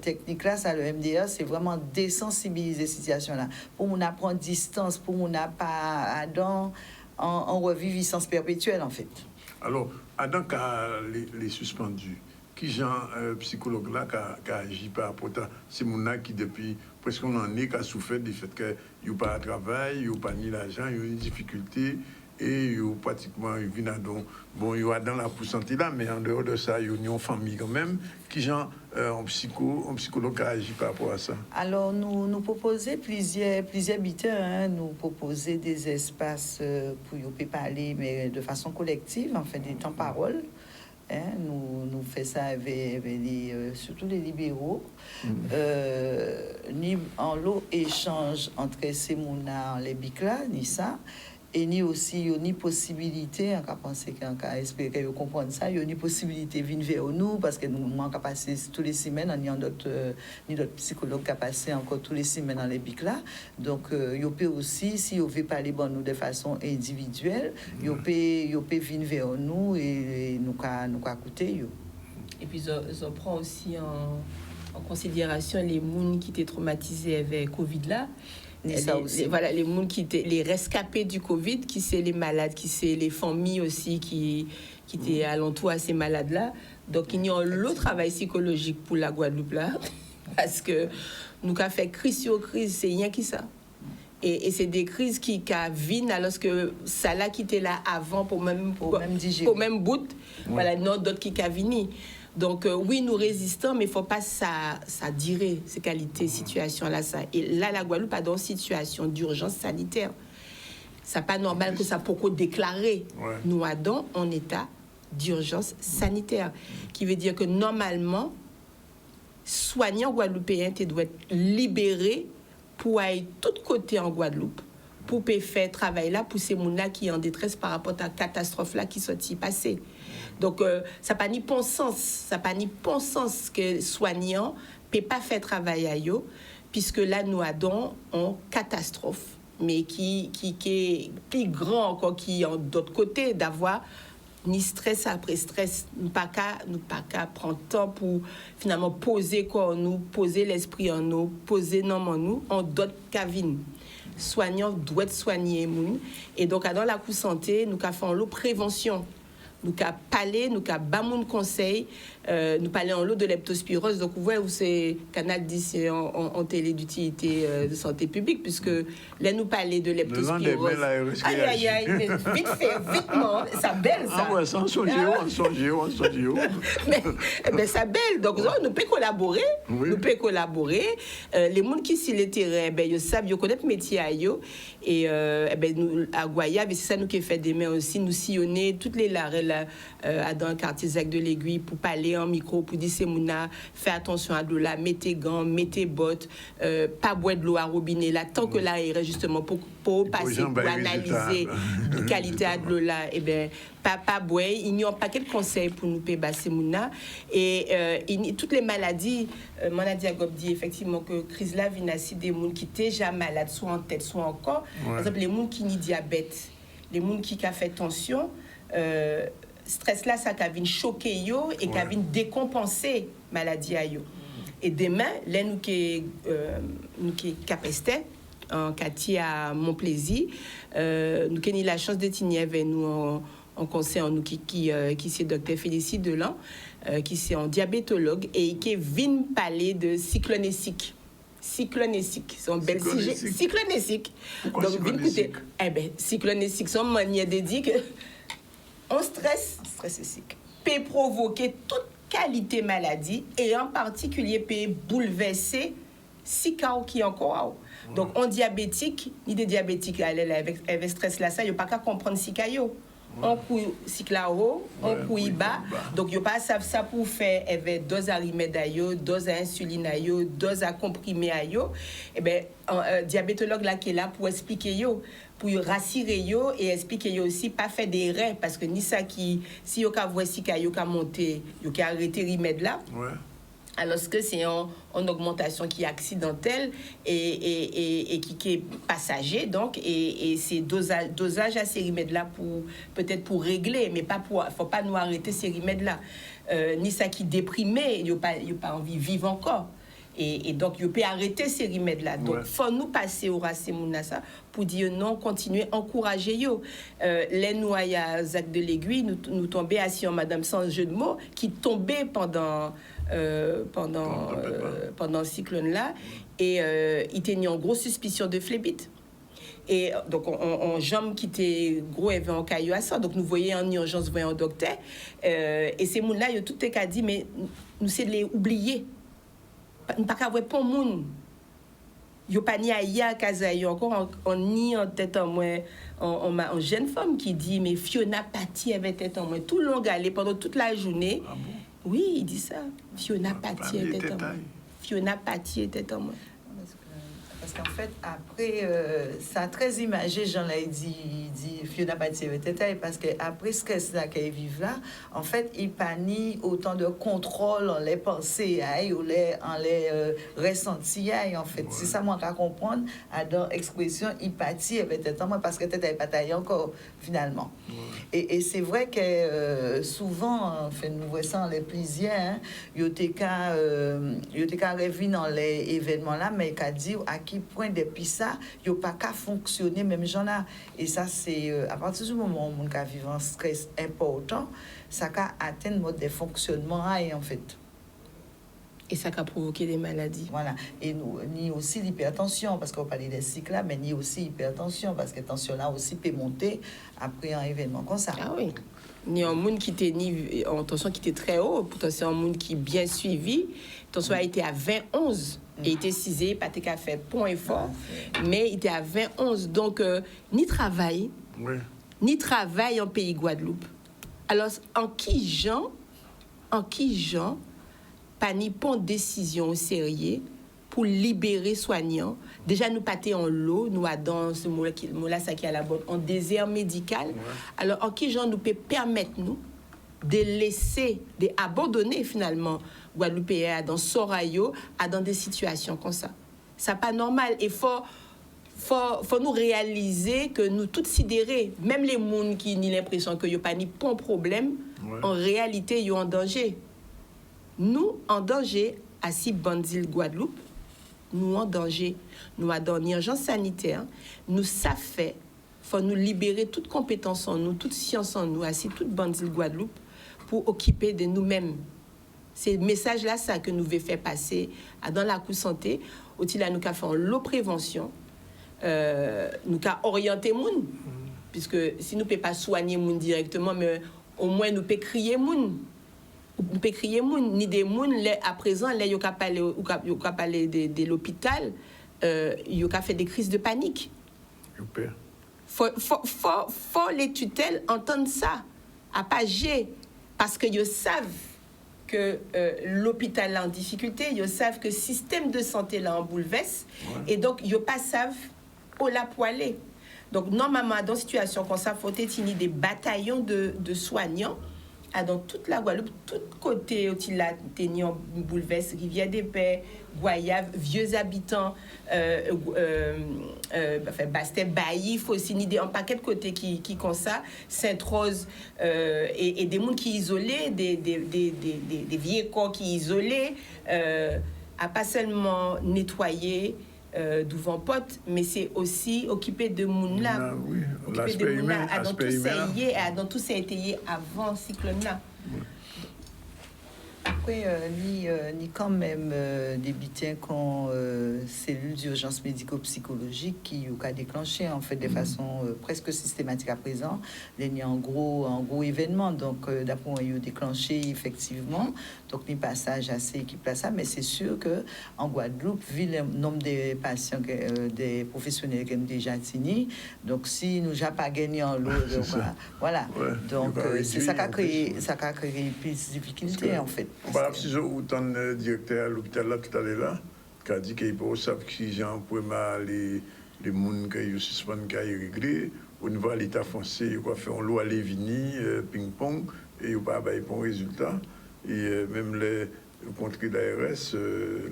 technique là, ça, le MDR, c'est vraiment désensibiliser cette situation-là. Pour qu'on apprenne distance, pour qu'on n'a pas en reviviscence perpétuelle, en fait. Alors, Adam les suspendus, qui genre psychologue là qui agit par rapport à ces gens qui depuis presque un an qui a souffert du fait que n'ont pas de travail, ils n'ont pas ni l'argent, ils ont une difficulté et ils ont pratiquement ils ont dans la santé là, mais en dehors de ça, ils ont une famille quand même. Qui genre un psychologue qui agit par rapport à ça? Alors nous proposons plusieurs biteurs, nous proposons des espaces pour y parler, mais de façon collective, en fait des temps parole. Nous faisons ça avec surtout les libéraux. Ni en l'eau échange entre ces mouna les bicla, ni ça. Et ni aussi, ni possibilité, on a pensé qu'on a espéré comprendre ça, il y a ni possibilité de venir vers nous, parce que nous manquons à passer toutes les semaines, il y a d'autres psychologues qui ont passé encore toutes les semaines dans les bics là. Donc, il peut aussi, si on veut parler de nous de façon individuelle, il peut venir vers nous et nous écouter. Et puis, on prend aussi en considération les gens qui étaient traumatisés avec Covid là. Les gens les rescapés du Covid, qui c'est les malades, qui c'est les familles aussi qui étaient alentour à ces malades-là. Donc, il y a l'autre travail psychologique pour la Guadeloupe là, parce que nous avons fait crise sur crise, c'est rien qui ça. Et c'est des crises qui viennent alors que ça là qui était là avant pour même bout, voilà, non d'autres qui viennent. Donc, oui, nous résistons, mais il ne faut pas ça durer, ces qualités, situation là, ça. Et là, la Guadeloupe a dans une situation d'urgence sanitaire. Ce n'est pas normal que ça puisse déclarer. Ouais. Nous avons en état d'urgence sanitaire, qui veut dire que normalement, soignants guadeloupéens doivent être libérés pour aller de tous côtés en Guadeloupe, pour faire travail là pour ces gens là qui sont en détresse par rapport à la catastrophe là qui sont passée. Donc ça pas ni bon sens que soignants peut pas faire travail à eux puisque là nous avons en catastrophe mais qui est plus grand encore qui en d'autre côté d'avoir ni stress après stress, nous pas qu'à prendre temps pour finalement poser corps nous, poser l'esprit en nous, poser nom en nous, en d'autres cavines. Soignants doivent soigner moun et donc dans la coup santé, nous ca faire l'eau prévention. Nous ca parler, nous ca ba moun conseil, nous parler en l'eau de leptospirose. Donc vous voyez où c'est canal 10 en télé d'utilité de santé publique puisque là nous parler de leptospirose. Aïe, mais vite fait, vitement, ça belle ça. Ah ouais, ça on songe. Mais ça belle. Donc nous peut collaborer, nous peut collaborer. Les gens qui sur le terrain, ben ils savent, ils connaissent le métier à eux et ben nous à Goyave, c'est ça nous qui fait demain aussi, nous sillonner toutes les larrelles dans le quartier Zac de l'Aiguille pour parler en micro, pour dire c'est mouna, fais attention à l'eau là, mettez gants, mettez bottes, pas boire de l'eau à robinet là, tant que là il reste justement pour passer, pour analyser la qualité de l'eau là, et bien pas boire, il n'y a pas quel conseil pour nous payer ces mouna et toutes les maladies, Maladie Diagob dit effectivement que crise là vient aussi des gens qui sont déjà malades, soit en tête, soit en corps, par exemple les gens qui ont diabète, les gens qui ont fait tension, stress là ça vient choquer yo et qui vient décompenser maladie à yo et demain là nous qui capacité en quartier à mon plaisir nous qui avons la chance de tenir avec nous en conseil nous qui c'est docteur Félicite Delan qui c'est un diabétologue et qui vient parler de cyclonésique. Cyclonésique, c'est un bel sujet. Cyclonésique. Pourquoi donc cyclonésique? Cyclonésique, c'est une manière de dire que on stress peut provoquer toute qualité maladie et en particulier peut bouleverser si chaos qui encore. Donc on diabétique, ni des diabétiques avec stress là ça, il pas qu'à comprendre si chaos. On couille cyclao, on couille bas. Donc yo pas savent ça pour faire avec dose à remède à yo, dose à insuline à yo, dose à comprimé à yo. Et ben diabétologue là qui est là pour expliquer yo, pour rassurer yo et expliquer yo aussi pas faire des erreurs parce que ni ça qui si yo ka voici ka yo ka monter, yo ka arrêter remède là. Alors que c'est en augmentation qui est accidentelle et qui est passager donc et c'est dosage à ces remèdes là pour peut-être pour régler mais pas pour faut pas nous arrêter ces remèdes là ni ça qui déprimé il pas envie vivre encore et donc il peut arrêter ces remèdes là donc faut nous passer au racimouna ça pour dire non continuer encourager yo les noyas Zac de l'Aiguille nous tomber assis en madame sans jeu de mots qui tombait pendant le cyclone là et il tenait en grosse suspicion de phlébite et donc on jambe qui était gros avait en caillou à ça donc nous voyons en urgence voyons un docteur et ces moun là il tout est qu'a dit mais nous c'est de les oublier pas qu'à voir pour moun yo pas ni aïa kazayo encore on ni en tête en moi en jeune femme qui dit mais Fiona Paty avait tête en moi tout le long galé pendant toute la journée. Ah bon? Oui, il dit ça. Fiona Paty était en moi. Fiona Paty était en moi. Parce qu'en fait, après, ça a très imagé, j'en ai dit Fiona Paty était parce qu'après ce que c'est là qu'elle vit là, en fait, il pas ni autant de contrôle en les pensées, ou en les ressentis, en fait. C'est ça, moi, qu'à comprendre, dans l'expression, il Paty était en moi parce que t'étais pas taillé encore, finalement. Et c'est vrai que souvent, en fait, nous voyons ça en les plaisirs, il y a des cas rêver dans les événements là, mais qu'à dire à qui point depuis ça, il n'y a pas qu'à fonctionner même gens là. Et ça, c'est à partir du moment où on vit un stress important, ça a atteint le mode de fonctionnement en fait. Et ça a provoqué des maladies. Voilà. Et ni aussi l'hypertension, parce qu'on parlait des cycles là, mais ni aussi l'hypertension, parce que la tension là aussi peut monter après un événement comme ça. Ah oui. Ni un monde qui était ni en tension qui était très haut, pourtant c'est un monde qui bien suivi. Tension a été à 20-11 et il était cisé, pas qu'à faire point et fort, mais il était à 20-11. Donc ni travail en pays Guadeloupe. Alors en qui gens pas ni prendre décision au sérieux pour libérer soignants. Déjà, nous pâter en l'eau, nous dans ce mot-là, ça qui est à la bonne, en désert médical. Ouais. Alors, en qui genre nous peut permettre, nous, de laisser, d'abandonner finalement Guadeloupéens dans Sorayo, dans des situations comme ça. C'est pas normal. Et faut nous réaliser que nous tous sidérés, même les gens qui ont l'impression qu'il n'y a pas ni bon problème, en réalité, ils sont en danger. Nous, en danger, à si Bandil Guadeloupe, nous en danger. Nous avons une urgence sanitaire. Nous, ça fait, faut nous libérer toute compétence en nous, toute science en nous, à si toute Bandil Guadeloupe, pour occuper de nous-mêmes. C'est le message-là, ça, que nous voulons faire passer dans la coup santé. Aussi, là, nous avons fait l'eau prévention. Nous avons orienté moun. Puisque si nous ne pouvons pas soigner moun directement, mais au moins nous pouvons crier moun. Nous pouvons crier moun. Ni des moun, à présent, là, il y a parlé de l'hôpital, il y a fait des crises de panique. Faut les tutelles entendre ça, à pas gérer. Parce qu'ils savent que l'hôpital est en difficulté, ils savent que le système de santé est en bouleverse, et donc ils ne savent pas où la poêler. Donc normalement, dans une situation comme ça, il faut tenir des bataillons de soignants dans toute la Guadeloupe, tout côté où il a tenu en bouleverse, Rivière des Paix, Goyave, vieux habitants, Bastet, Baïf, aussi un paquet de côtés qui comme ça, Sainte-Rose, et des gens qui isolés, des vieux corps qui isolés, à pas seulement nettoyer devant pote, mais c'est aussi occuper de moun là, occuper de moun là, dans tout ça été avant cyclone là. Après, ni quand même des bitins qu'on cellules d'urgence médico-psychologique qui ont déclenché en fait de façon presque systématique à présent. Il y a un gros événement, donc d'après ils ont déclenché effectivement. Donc ni passage assez équipe à ça, mais c'est sûr que en Guadeloupe, vu le nombre de patients, des professionnels qui ont déjà signé, donc si nous n'avons pas gagné en lot, voilà. Ouais, donc c'est ça qui a créé plus de difficultés en fait. Voilà, si autant de directeur à l'hôpital là tout à l'heure qui a dit qu'il peut savoir que si j'en pouvais les gens qui suspendent qui a réglé au niveau de l'État français, il va faire un lot à Lévigny, ping-pong, et il va avoir un bon résultat. Et même le contre l'ARS,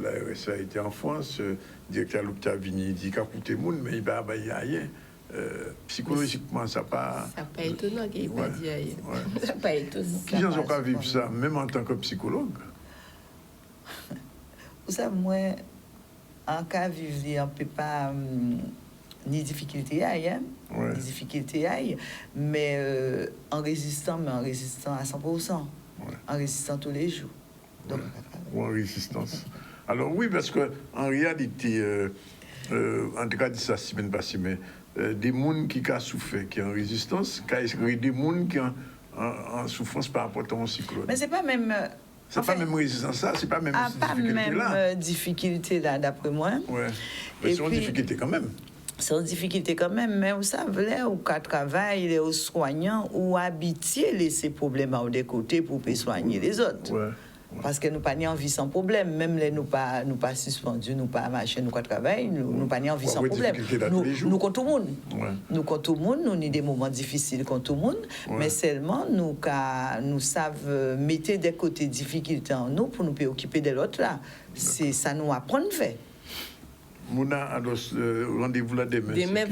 l'ARS a été en France, le directeur à l'hôpital Vigny dit qu'il a coûté le monde, mais il va avoir rien. Psychologiquement, ça pas étonnant qu'il n'ait pas dit rien. Ça pas étonnant. Qui j'en pas vivre ça, même en tant que psychologue? Vous savez, moi, en cas vivre, on ne peut pas ni difficulté ni difficulté mais en résistant à 100%, en résistant tous les jours. Donc, ou en résistance. Alors oui, parce que en réalité, en tout cas, dit ça semaine passée, mais des gens qui ont souffert, qui ont en résistance, des gens qui ont en souffrance par rapport à un cyclone. Mais c'est pas même. C'est pas même résistance, ça, c'est pas même difficulté là, d'après moi. Ouais. Mais c'est une difficulté quand même. C'est une difficulté quand même, mais vous savez, là, où qu'à travailler, aux soignants, ou habituer laisser problèmes à des côtés pour soigner les autres. Ouais. Parce que nous pas ni en vie sans problème, même les nous pas suspendus, nous pas marcher, nous pas travailler, nous pas ni en vie sans problème. Nous contre tout le monde. Nous contre tout le monde, nous avons des moments difficiles contre tout le monde, mais seulement nous savons mettre des côtés difficultés en nous pour nous préoccuper de l'autre là. C'est ça nous apprend de faire. Mouna, alors, rendez-vous là demain. Demain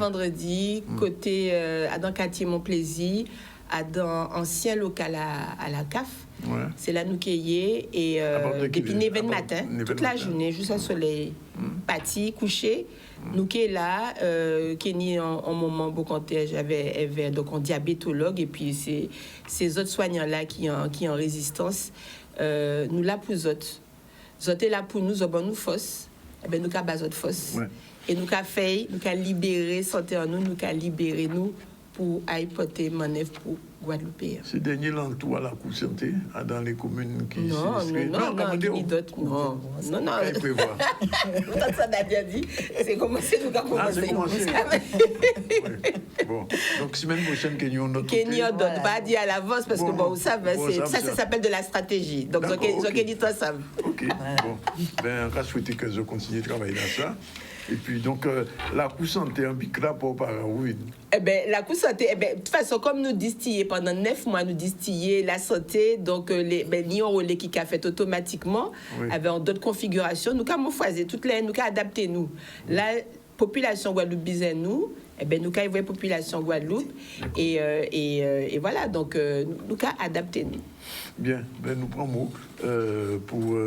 côté dans quartier Mon Plaisir, dans ancien local à la CAF. Ouais. C'est là nous cueillir et depuis 9h matin, toute la journée, juste au soleil, parti, couché. Nous qui est là, qui est ni en moment beaucoup j'avais donc un diabétologue et puis ces autres soignants là qui en résistance, nous là pour eux autres est là pour nous, nous force, et ben nous qu'a bas autres force et nous qu'a fait, nous qu'a libérer santé en nous qu'a libérer nous pour aller porter manœuvre pour guadeloupéens. Ces derniers l'entourent à la cour santé, dans les communes qui Non, ni d'autres. Non. Quand ils prévoient. Ça n'a bien dit. C'est commencé, nous avons Ah, c'est commencé. commencé. Oui. Bon, donc semaine prochaine, qu'il y a une autre. Qu'il y a d'autres. Pas dire à l'avance parce que bon, vous savez, bon, ça s'appelle de la stratégie. Donc, D'accord, ils ont ok. dit toi ça. Ok, bon. Ben, on va souhaiter que je continue de travailler dans ça. Et puis, donc, la cour santé en Bicla pour par oui. Eh ben, la cour santé, de toute façon, comme nous distillons pendant 9 mois, nous distillons la santé, donc ni on relais qui a fait automatiquement, Oui. avec d'autres configurations, nous avons choisi toutes les, nous avons adapté nous. La population Guadeloupe bizarre nous, nous avons la population Guadeloupe et voilà, donc nous avons adapté nous. Bien, ben, nous prenons mot pour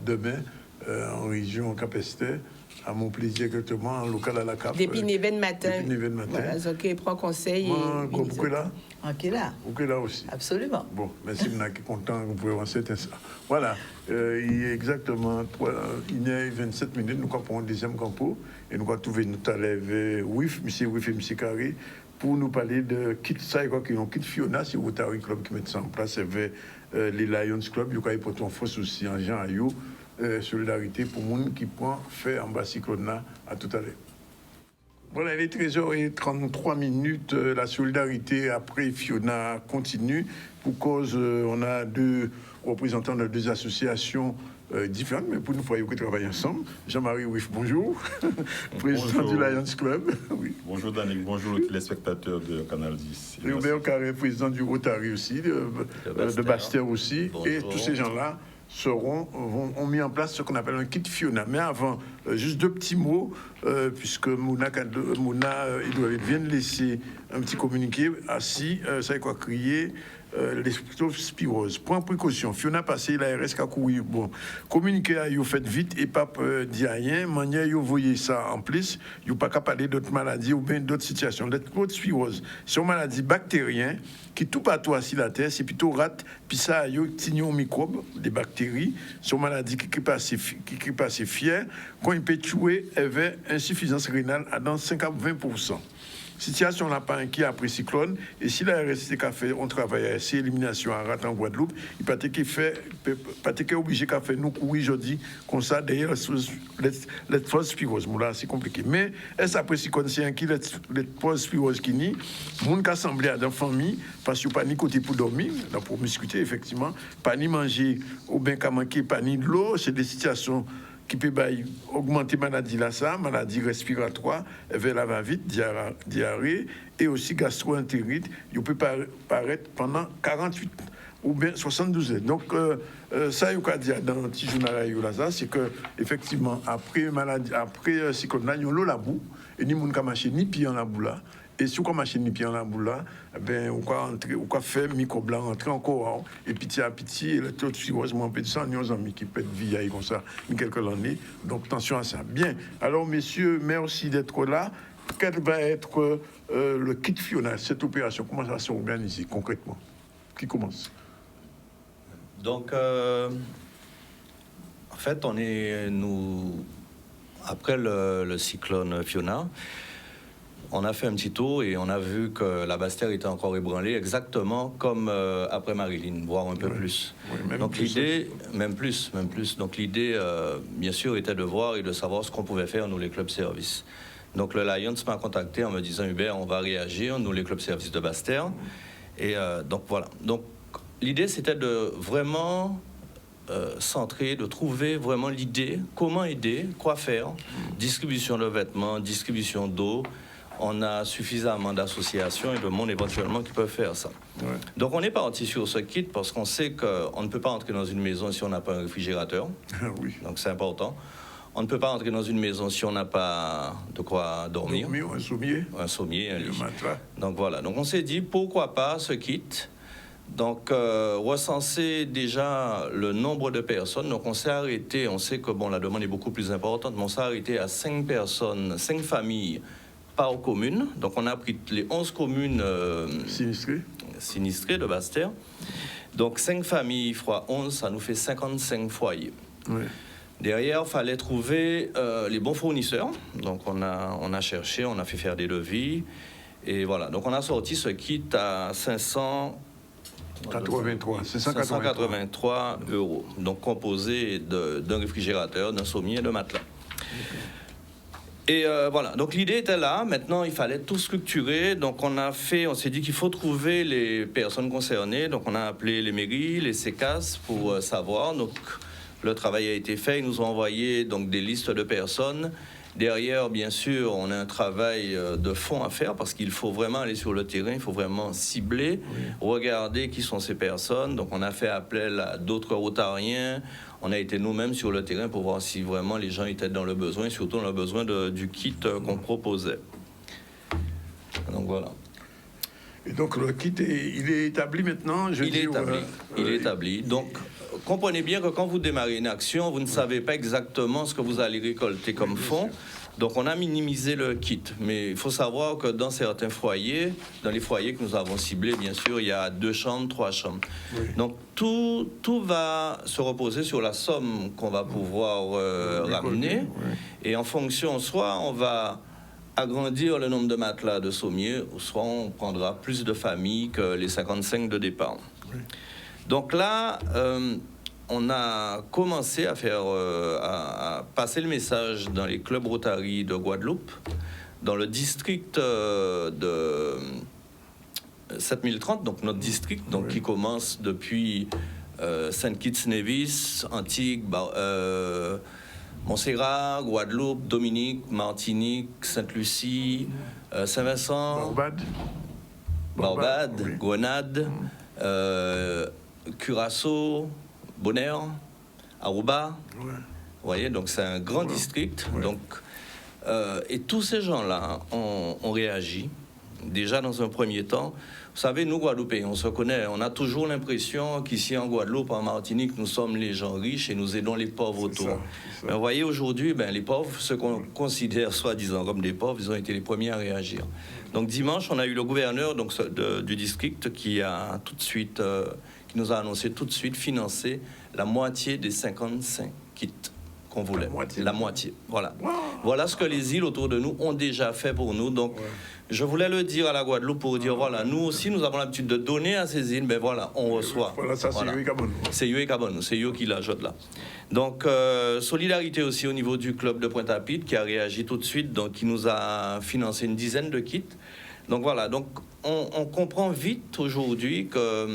demain en région Cap-Esther. À mon plaisir exactement, en local à la CAP. Depuis 9h matin. Depuis 9h matin. Voilà, donc prend conseil. Vous là? Ok là. Vous là aussi. Absolument. Bon, merci, je suis content que vous pouvez avancer ça. Voilà, il est exactement 1h27, nous avons un deuxième campo et nous avons trouvé notre élève WIF, M. Carré, pour nous parler de Kit Saïko, qui est un Kit Fiona, c'est Rotary Club qui met ça en place, avec les Lions Club, il y a pour ton force aussi en Jean Ayou. Solidarité pour les gens qui prend fait en bas cyclone à tout à l'heure. Voilà, il est 13h33. La solidarité après Fiona continue pour cause on a deux représentants de deux associations différentes, mais pour nous faire travailler ensemble. Jean-Marie Ouif, bonjour. Président du Lions Club. Oui. Bonjour Daniel, bonjour les téléspectateurs de Canal 10. Hubert Carré, président du Rotary aussi, de Bastère aussi. Bonjour. Et tous ces gens-là ont mis en place ce qu'on appelle un kit Fiona. Mais avant, juste deux petits mots, puisque Mouna vient de laisser un petit communiqué assis, ça y quoi crier. Les spirose. Point précaution. Fiona passé la RS a couru. Bon, communiquer à vous faites vite et pas dire rien. Manière vous voyez ça en plus. Vous pas qu'à parler d'autres maladies ou bien d'autres situations. D'autres spirose. C'est une maladie bactérienne qui tout partout assis la terre, c'est plutôt rate. Puis ça a eu un microbe, des bactéries. C'est une maladie qui passe fière. Quand il peut tuer, avait insuffisance rénale à dans 5 à 20%. Situation n'a pas inquiet après cyclone. Et si la RST a fait un travail à essayer élimination à rate en Guadeloupe, il peut être obligé qu'à faire nous courir aujourd'hui comme ça derrière les fausses spirose. Là, c'est compliqué. Mais est-ce après cyclone, c'est inquiet les fausses spirose qui n'y, moun qui assemblé à dans famille, parce que pas ni côté pour dormir, la promiscuité, effectivement, pas ni manger, ou bien qu'à manquer, pas ni de l'eau, c'est des situations qui peut augmenter maladie maladie respiratoire, vers la va-vite, diarrhée, et aussi gastro-entérite. Il peut paraître pendant 48 ou bien 72 heures. Donc, ça, il y a dit dans le petit journal, c'est que, effectivement, après cyclone, il y a l'eau la boue, et ni moun ka marcher ni pied en la boue là. Et si on machine ni pied en la boule là, on peut faire micro blanc entrer encore et petit à petit le taux de fibrose moins peu de sang nos amis qui peut être vieillir comme ça quelques années. Donc attention à ça. Bien. Alors messieurs, merci d'être là. Quel va être le kit Fiona, cette opération? Comment ça va s'organiser concrètement? Qui commence? Donc en fait, après le cyclone Fiona, on a fait un petit tour et on a vu que la Bastère était encore ébranlée, exactement comme après Marilyn, voire un peu plus. Oui, donc l'idée, même plus. Donc l'idée, bien sûr, était de voir et de savoir ce qu'on pouvait faire, nous, les clubs services. Donc le Lions m'a contacté en me disant, Hubert, on va réagir, nous, les clubs services de Bastère. Et donc voilà. Donc l'idée, c'était de vraiment centrer, de trouver vraiment l'idée, comment aider, quoi faire, distribution de vêtements, distribution d'eau. On a suffisamment d'associations et de monde éventuellement qui peuvent faire ça. Ouais. Donc on est parti sur ce kit parce qu'on sait qu'on ne peut pas entrer dans une maison si on n'a pas un réfrigérateur. Oui. Donc c'est important. On ne peut pas entrer dans une maison si on n'a pas de quoi dormir. Un sommier. Un sommier, un lit. Matelas. Donc voilà. Donc on s'est dit pourquoi pas ce kit. Donc recenser déjà le nombre de personnes. Donc on s'est arrêté. On sait que bon la demande est beaucoup plus importante, mais on s'est arrêté à 5 personnes, 5 familles par commune. Donc on a pris les 11 communes sinistrées de Bastère. Donc 5 familles fois 11, ça nous fait 55 foyers. Oui. Derrière, il fallait trouver les bons fournisseurs. Donc on a cherché, on a fait faire des devis. Et voilà, donc on a sorti ce kit à 583 €, donc composé d'un réfrigérateur, d'un sommier et d'un matelas. Et voilà, donc l'idée était là. Maintenant, il fallait tout structurer. Donc on s'est dit qu'il faut trouver les personnes concernées. Donc on a appelé les mairies, les CECAS pour savoir. Donc le travail a été fait. Ils nous ont envoyé donc des listes de personnes. Derrière, bien sûr, on a un travail de fond à faire parce qu'il faut vraiment aller sur le terrain, il faut vraiment cibler, regarder qui sont ces personnes. Donc on a fait appel à d'autres rotariens. On a été nous-mêmes sur le terrain pour voir si vraiment les gens étaient dans le besoin, surtout dans le besoin du kit qu'on proposait. Donc voilà. Et donc le kit, il est établi maintenant? Il est établi. Donc comprenez bien que quand vous démarrez une action, vous ne savez pas exactement ce que vous allez récolter comme fonds. Donc on a minimisé le kit. Mais il faut savoir que dans certains foyers, dans les foyers que nous avons ciblés, bien sûr, il y a 2 chambres, 3 chambres. Oui. Donc tout va se reposer sur la somme qu'on va pouvoir ramener. Oui. Et en fonction, soit on va agrandir le nombre de matelas de sommiers, soit on prendra plus de familles que les 55 de départ. Oui. Donc là, on a commencé à passer le message dans les clubs Rotary de Guadeloupe, dans le district de 7030, donc notre district, donc, qui commence depuis Saint-Kitts-Nevis, Antigua, Montserrat, Guadeloupe, Dominique, Martinique, Sainte-Lucie, Saint-Vincent, Barbade, oui. Grenade, Curaçao, Bonaire, Aruba. Ouais. Vous voyez, donc c'est un grand district. Ouais. Donc, et tous ces gens-là ont réagi. Déjà dans un premier temps, vous savez, nous Guadeloupéens, on se connaît, on a toujours l'impression qu'ici en Guadeloupe, en Martinique, nous sommes les gens riches et nous aidons les pauvres autour. Mais vous voyez, aujourd'hui, les pauvres, ceux qu'on considère soi-disant comme des pauvres, ils ont été les premiers à réagir. Donc dimanche, on a eu le gouverneur du district qui a tout de suite, qui nous a annoncé tout de suite financer la moitié des 55 kits qu'on voulait. La moitié. Voilà. Wow. Voilà ce que les îles autour de nous ont déjà fait pour nous. Donc, je voulais le dire à la Guadeloupe pour dire, voilà, nous aussi, nous avons l'habitude de donner à ces îles, mais voilà, on reçoit. Voilà, ça, c'est Yoé Kabonou. C'est Yoé Kabonou, c'est Yoé qui l'ajoute là. Donc, solidarité aussi au niveau du club de Pointe-à-Pitre qui a réagi tout de suite, donc qui nous a financé une dizaine de kits. Donc, voilà, donc on comprend vite aujourd'hui que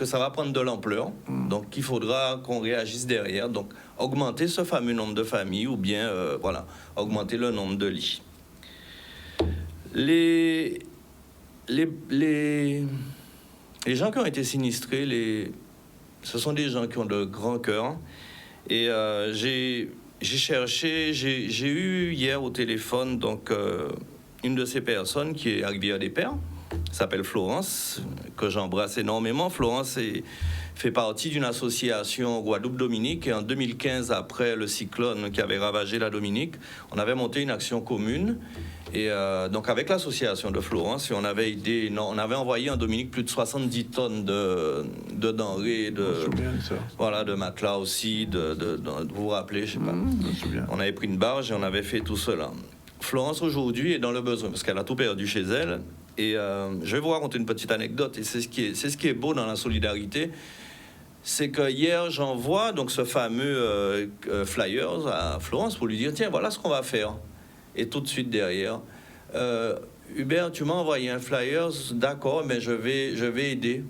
ça va prendre de l'ampleur, donc il faudra qu'on réagisse derrière, donc augmenter ce fameux nombre de familles ou bien voilà, augmenter le nombre de lits. Les gens qui ont été sinistrés, ce sont des gens qui ont de grands cœurs et j'ai eu hier au téléphone donc une de ces personnes qui est à Rivière-des-Pères, s'appelle Florence, que j'embrasse énormément. Florence fait partie d'une association Guadeloupe-Dominique et en 2015, après le cyclone qui avait ravagé la Dominique, on avait monté une action commune et donc avec l'association de Florence, on avait envoyé en Dominique plus de 70 tonnes de denrées, de matelas aussi, vous vous rappelez, je sais pas. On avait pris une barge et on avait fait tout cela. Florence aujourd'hui est dans le besoin parce qu'elle a tout perdu chez elle. Et je vais vous raconter une petite anecdote, et c'est ce qui est beau dans la solidarité, c'est que hier j'envoie donc ce fameux flyers à Florence pour lui dire tiens, voilà ce qu'on va faire. Et tout de suite derrière, Hubert, tu m'as envoyé un flyers, d'accord, mais je vais aider.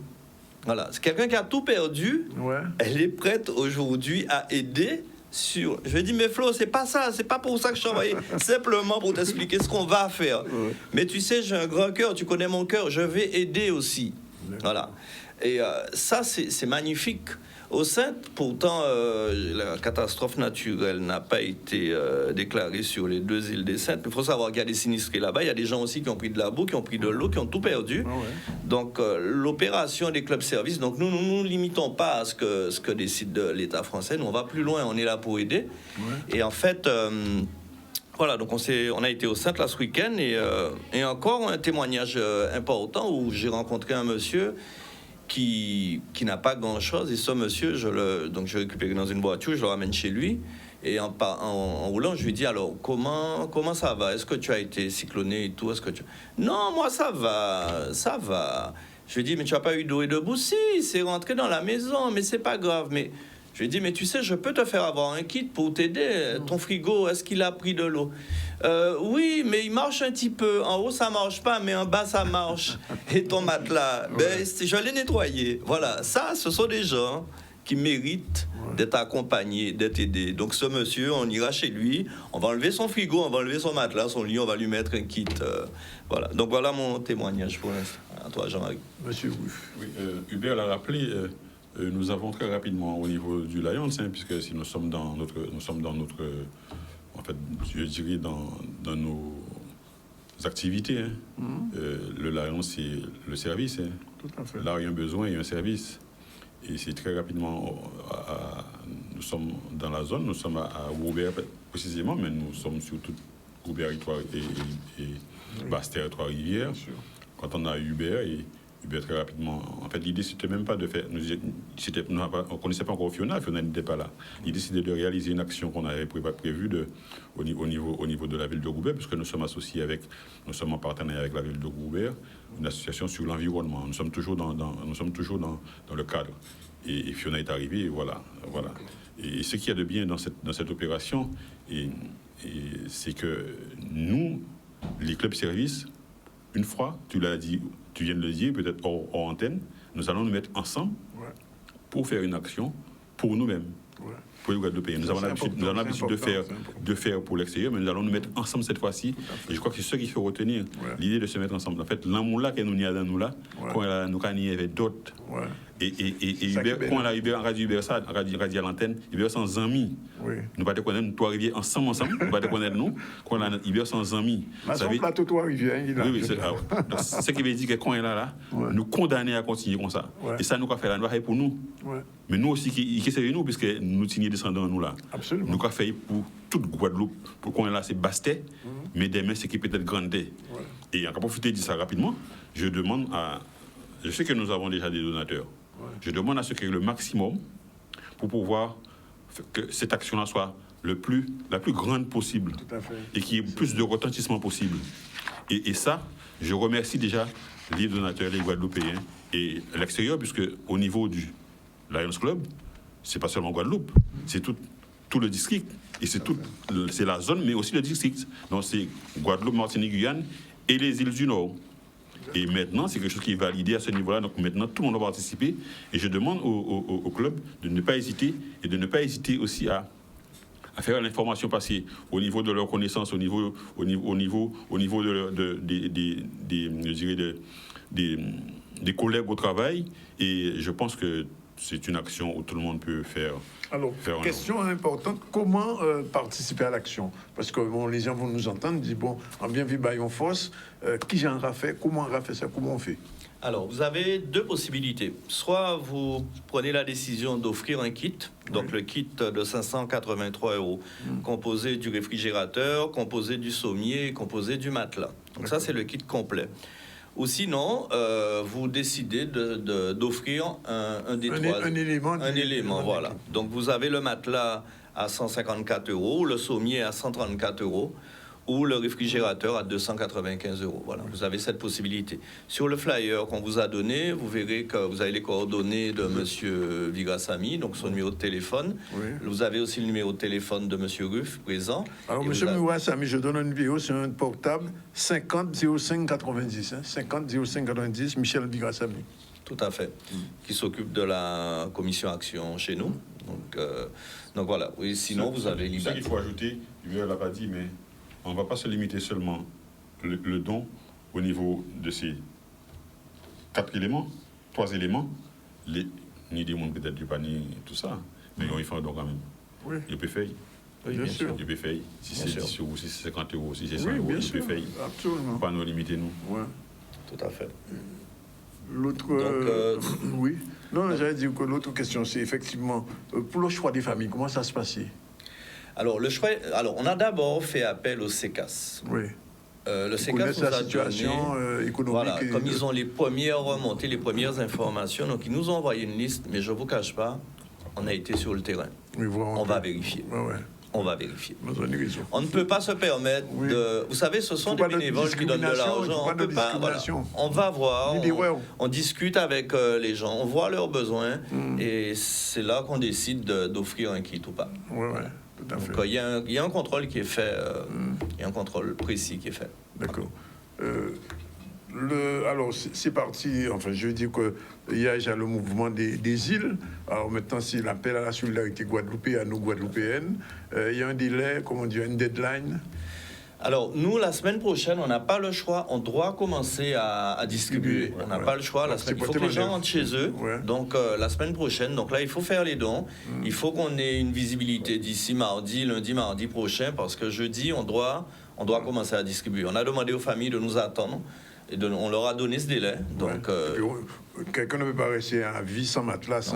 Voilà, c'est quelqu'un qui a tout perdu, elle est prête aujourd'hui à aider. Je lui ai dit, mais Flo, c'est pas ça, c'est pas pour ça que je t'ai envoyé, simplement pour t'expliquer ce qu'on va faire. Mais tu sais, j'ai un grand cœur, tu connais mon cœur, je vais aider aussi. Voilà. Et ça, c'est magnifique. Au Saintes, pourtant, la catastrophe naturelle n'a pas été déclarée sur les 2 îles des Saintes. Il faut savoir qu'il y a des sinistrés là-bas. Il y a des gens aussi qui ont pris de la boue, qui ont pris de l'eau, qui ont tout perdu. Donc, l'opération des clubs-services, donc nous ne nous limitons pas à ce que décide l'État français. Nous, on va plus loin, on est là pour aider. Et en fait... voilà, donc on a été au Saintes là ce week-end et encore un témoignage important où j'ai rencontré un monsieur qui n'a pas grand-chose et ce monsieur, je l'ai récupéré dans une voiture, je le ramène chez lui Et en roulant, je lui dis, alors, comment ça va? Est-ce que tu as été cycloné et tout? Non, moi, ça va. Je lui dis, mais tu n'as pas eu d'eau et debout? Si, c'est rentré dans la maison, mais c'est pas grave. Mais je lui dis, mais tu sais, je peux te faire avoir un kit pour t'aider. Ton frigo, est-ce qu'il a pris de l'eau? Oui, mais il marche un petit peu. En haut, ça marche pas, mais en bas, ça marche. Et ton matelas, je l'ai nettoyé. Voilà, ça, ce sont des gens qui méritent d'être accompagnés, d'être aidés. Donc ce monsieur, on ira chez lui, on va enlever son frigo, on va enlever son matelas, son lit, on va lui mettre un kit. Voilà. Donc voilà mon témoignage pour l'instant. À toi, Jean-Marie. Monsieur, oui. Hubert l'a rappelé, nous avons très rapidement au niveau du Lions, puisque si nous sommes dans notre, en fait, je dirais dans nos activités. Le Lions, c'est le service. Tout à fait. Là, il y a un besoin, il y a un service. Et c'est très rapidement, nous sommes dans la zone, nous sommes à Roubert précisément, mais nous sommes sur toute Roubert et Basse-Terre, Trois-Rivières. Quand on a Hubert, et Hubert très rapidement, en fait l'idée c'était même pas de faire, on ne connaissait pas encore Fiona n'était pas là. L'idée c'était de réaliser une action qu'on avait prévue au niveau de la ville de Roubert, puisque nous sommes associés nous sommes en partenariat avec la ville de Roubert, une association sur l'environnement. Nous sommes toujours dans le cadre. Et Fiona est arrivée, et voilà. Et ce qu'il y a de bien dans cette opération, c'est que nous, les clubs services, une fois, tu viens de le dire, peut-être hors antenne, nous allons nous mettre ensemble pour faire une action pour nous-mêmes. Pour les Guadeloupéens. Nous avons l'habitude de faire pour l'extérieur, mais nous allons nous mettre ensemble cette fois-ci. Et je crois que c'est ce qu'il faut retenir, l'idée de se mettre ensemble. En fait, l'amour là que nous y a dans nous là, quand nous y avait d'autres. Et Hubert, quand on a Hubert, on a dit Hubert ça, on a dit à l'antenne, Hubert sans amis. Nous pas te connaître, nous Trois-Rivières ensemble, nous pas te connaître nous, quand on a Hubert sans amis. Ça veut plateau Trois-Rivières, il a. Oui, c'est ce qui veut dire que quand il est là, nous condamner à continuer comme ça. Et ça nous a fait la noire pour nous. Mais nous aussi, qui c'est nous, puisque nous signons descendants nous là. Absolument. Nous avons fait pour toute Guadeloupe, pour qu'on est là, c'est Bastet, mais demain, c'est qui peut être Grandé. Et en profiter de ça rapidement, je sais que nous avons déjà des donateurs. Je demande à ce qu'il y ait le maximum pour pouvoir que cette action-là soit la plus grande possible. Tout à fait. Et qu'il y ait plus de retentissement possible. Et ça, je remercie déjà les donateurs, les Guadeloupéens et l'extérieur, puisque au niveau du Lions Club, c'est pas seulement Guadeloupe, c'est tout le district. Et c'est la zone, mais aussi le district. Donc c'est Guadeloupe, Martinique, Guyane et les îles du Nord. Et maintenant, c'est quelque chose qui est validé à ce niveau-là. Donc maintenant, tout le monde va participer. Et je demande au club de ne pas hésiter et de ne pas hésiter aussi à faire l'information passer au niveau de leur connaissance, au niveau des collègues au travail. Et je pense que c'est une action où tout le monde peut faire. Alors, question importante, comment participer à l'action? Parce que les gens vont nous entendre, disent, on vient vivre Bayon Force, qui j'en a fait, comment on a fait ça, comment on fait? Alors, vous avez deux possibilités. Soit vous prenez la décision d'offrir un kit, donc le kit de 583 €, composé du réfrigérateur, composé du sommier, composé du matelas. Donc ça, c'est le kit complet. Ou sinon, vous décidez d'offrir un des trois... Un élément, voilà. Donc, vous avez le matelas à 154 €, le sommier à 134 € ou le réfrigérateur à 295 €. Voilà, vous avez cette possibilité. Sur le flyer qu'on vous a donné, vous verrez que vous avez les coordonnées de M. Vigrassamy, donc son numéro de téléphone. Vous avez aussi le numéro de téléphone de M. Ruff, présent. Alors, M. Vigrassamy, je donne un numéro, c'est un portable 50 05 90. 50 05 90, Michel Vigrassamy. Tout à fait. Qui s'occupe de la commission action chez nous. Donc voilà. Oui, sinon, vous avez Ce qu'il faut ajouter, je ne l'ai pas dit, mais on ne va pas se limiter seulement le don au niveau de ces 3 éléments, ni des mondes peut-être du panier, tout ça, mais ils font un don quand même. Il peut faire. Oui, bien sûr. Il peut faire. Si c'est 10 €, si c'est 50 €, si c'est 100 €, il peut faire. Absolument. Pas nous limiter, nous. Tout à fait. L'autre... oui. Non, j'allais dire que l'autre question, c'est effectivement, pour le choix des familles, comment ça se passait? Alors, on a d'abord fait appel au CECAS. Oui. Le CECAS nous a situation économique. Voilà, comme ils ont les premières remontées, les premières informations, donc ils nous ont envoyé une liste, mais je ne vous cache pas, on a été sur le terrain. Oui, on va vérifier. on va vérifier. Besoin de raison. On ne peut pas se permettre de... Vous savez, ce sont des bénévoles qui donnent de l'argent. On peut pas, voilà. On va voir, on discute avec les gens, on voit leurs besoins et c'est là qu'on décide d'offrir un kit ou pas. Oui, tout à fait. Donc, il y a un contrôle qui est fait, il y a un contrôle précis qui est fait. D'accord. Alors, c'est parti, enfin, je veux dire qu'il y a déjà le mouvement des îles. Alors, maintenant, c'est l'appel à la solidarité guadeloupéenne ou guadeloupéenne. Il y a un délai, comment dire, une deadline. Alors, nous, la semaine prochaine, on n'a pas le choix. On doit commencer à distribuer. On n'a pas le choix. Il faut que les gens rentrent chez eux. Donc, la semaine prochaine, donc là, il faut faire les dons. Il faut qu'on ait une visibilité d'ici lundi, mardi prochain, parce que jeudi, on doit commencer à distribuer. On a demandé aux familles de nous attendre. Et on leur a donné ce délai. Donc, quelqu'un ne peut pas rester à vie sans matelas,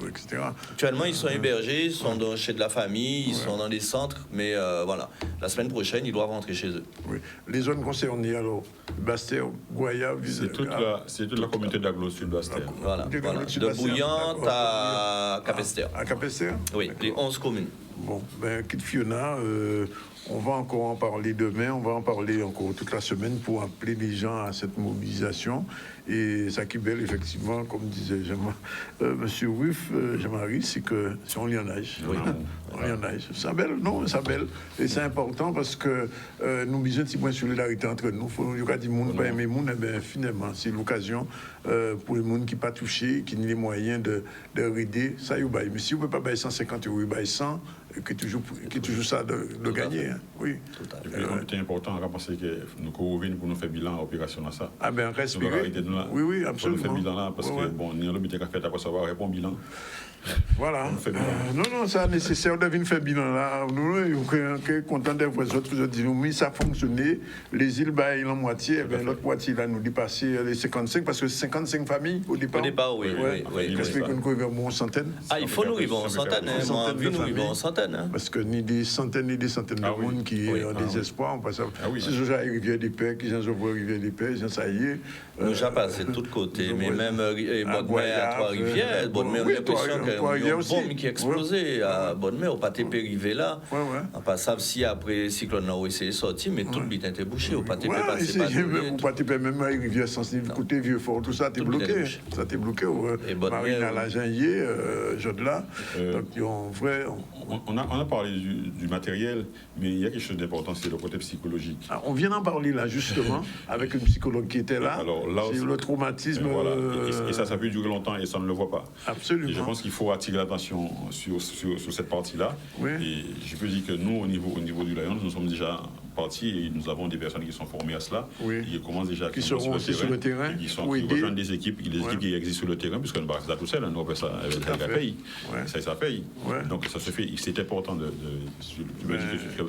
etc. Actuellement, ils sont hébergés, ils sont chez de la famille, ils sont dans des centres, mais voilà. La semaine prochaine, ils doivent rentrer chez eux. Oui. Les zones concernées, alors, Bastère, Goya, c'est toute la communauté d'Aglo Sud-Bastère. Voilà. De Bouillante à Capesterre. À Capesterre? Oui, les 11 communes. Bon, quitte Fiona, on va encore en parler demain, on va en parler encore toute la semaine pour appeler les gens à cette mobilisation. Et ça qui est belle, effectivement, comme disait M. Ruff, Jean-Marie, c'est que c'est on en âge. Oui. On en âge. C'est belle, non, c'est belle. Et c'est important parce que nous misons un petit point de solidarité entre nous. Il y a des gens qui pas aimer les gens, bien finalement, c'est l'occasion pour les gens qui ne sont pas touchés, qui n'ont les moyens de aider. Ça, y est, mais si vous ne pouvez pas payer 150 €, vous100, qui est toujours ça de gagner. Hein. Oui. Et puis, c'est important à penser que nous revenons pour nous faire bilan à l'opération là ça. Ah ben, respirer. Oui, absolument. Pour nous faire bilan là, parce que, bon, nous avons l'habitude de faire après savoir répondre bilan. Voilà. Non, ça nécessaire de venir faire bilan là. Nous sommes contents d'être vous autres. Vous dites, oui, ça a fonctionné. Les îles, ils ont moitié. L'autre moitié, là, nous dépassé les 55, parce que 55 familles au départ. Au départ, oui. J'espère que nous arrivons en centaines. Ah, il faut nous arriver en centaines. Nous arrivons en centaines. Parce que ni des centaines de monde qui ont des espoirs. On passe à... Si je j'ai Rivière des Pères, qui j'en vois Rivière des Pères, ça y est. Nous j'ai passé de tous côtés, mais même Bonne-Mer à Trois-Rivières, Bonne-Mer, on a l'impression qu'il y a une bombe qui a explosé à Bonne-Mer, au pâté périvé là. On passe si après le cyclone Nord est sorti, mais tout le bit était bouché, au pâté passé pas au pâté même Rivière sensible, côté Vieux-Fort, tout ça, t'es bloqué. Ça t'est bloqué. Marine à la Janvier, Jodla. Donc, en vrai. On a parlé du matériel, mais il y a quelque chose d'important, c'est le côté psychologique. On vient d'en parler là, justement, avec une psychologue qui était là. Alors, là c'est le traumatisme. Voilà. Et ça peut durer longtemps et ça ne le voit pas. Absolument. Et je pense qu'il faut attirer l'attention sur cette partie-là. Oui. Et je peux dire que nous, au niveau du Lion, nous sommes déjà partis et nous avons des personnes qui sont formées à cela. Oui. Ils commencent déjà qui seront aussi sur le terrain. Qui rejoignent des équipes qui existent sur le terrain, puisque nous ne sommes pas tout seul, nous on fait ça avec la paye. Ça paye. Donc ça se fait. C'est important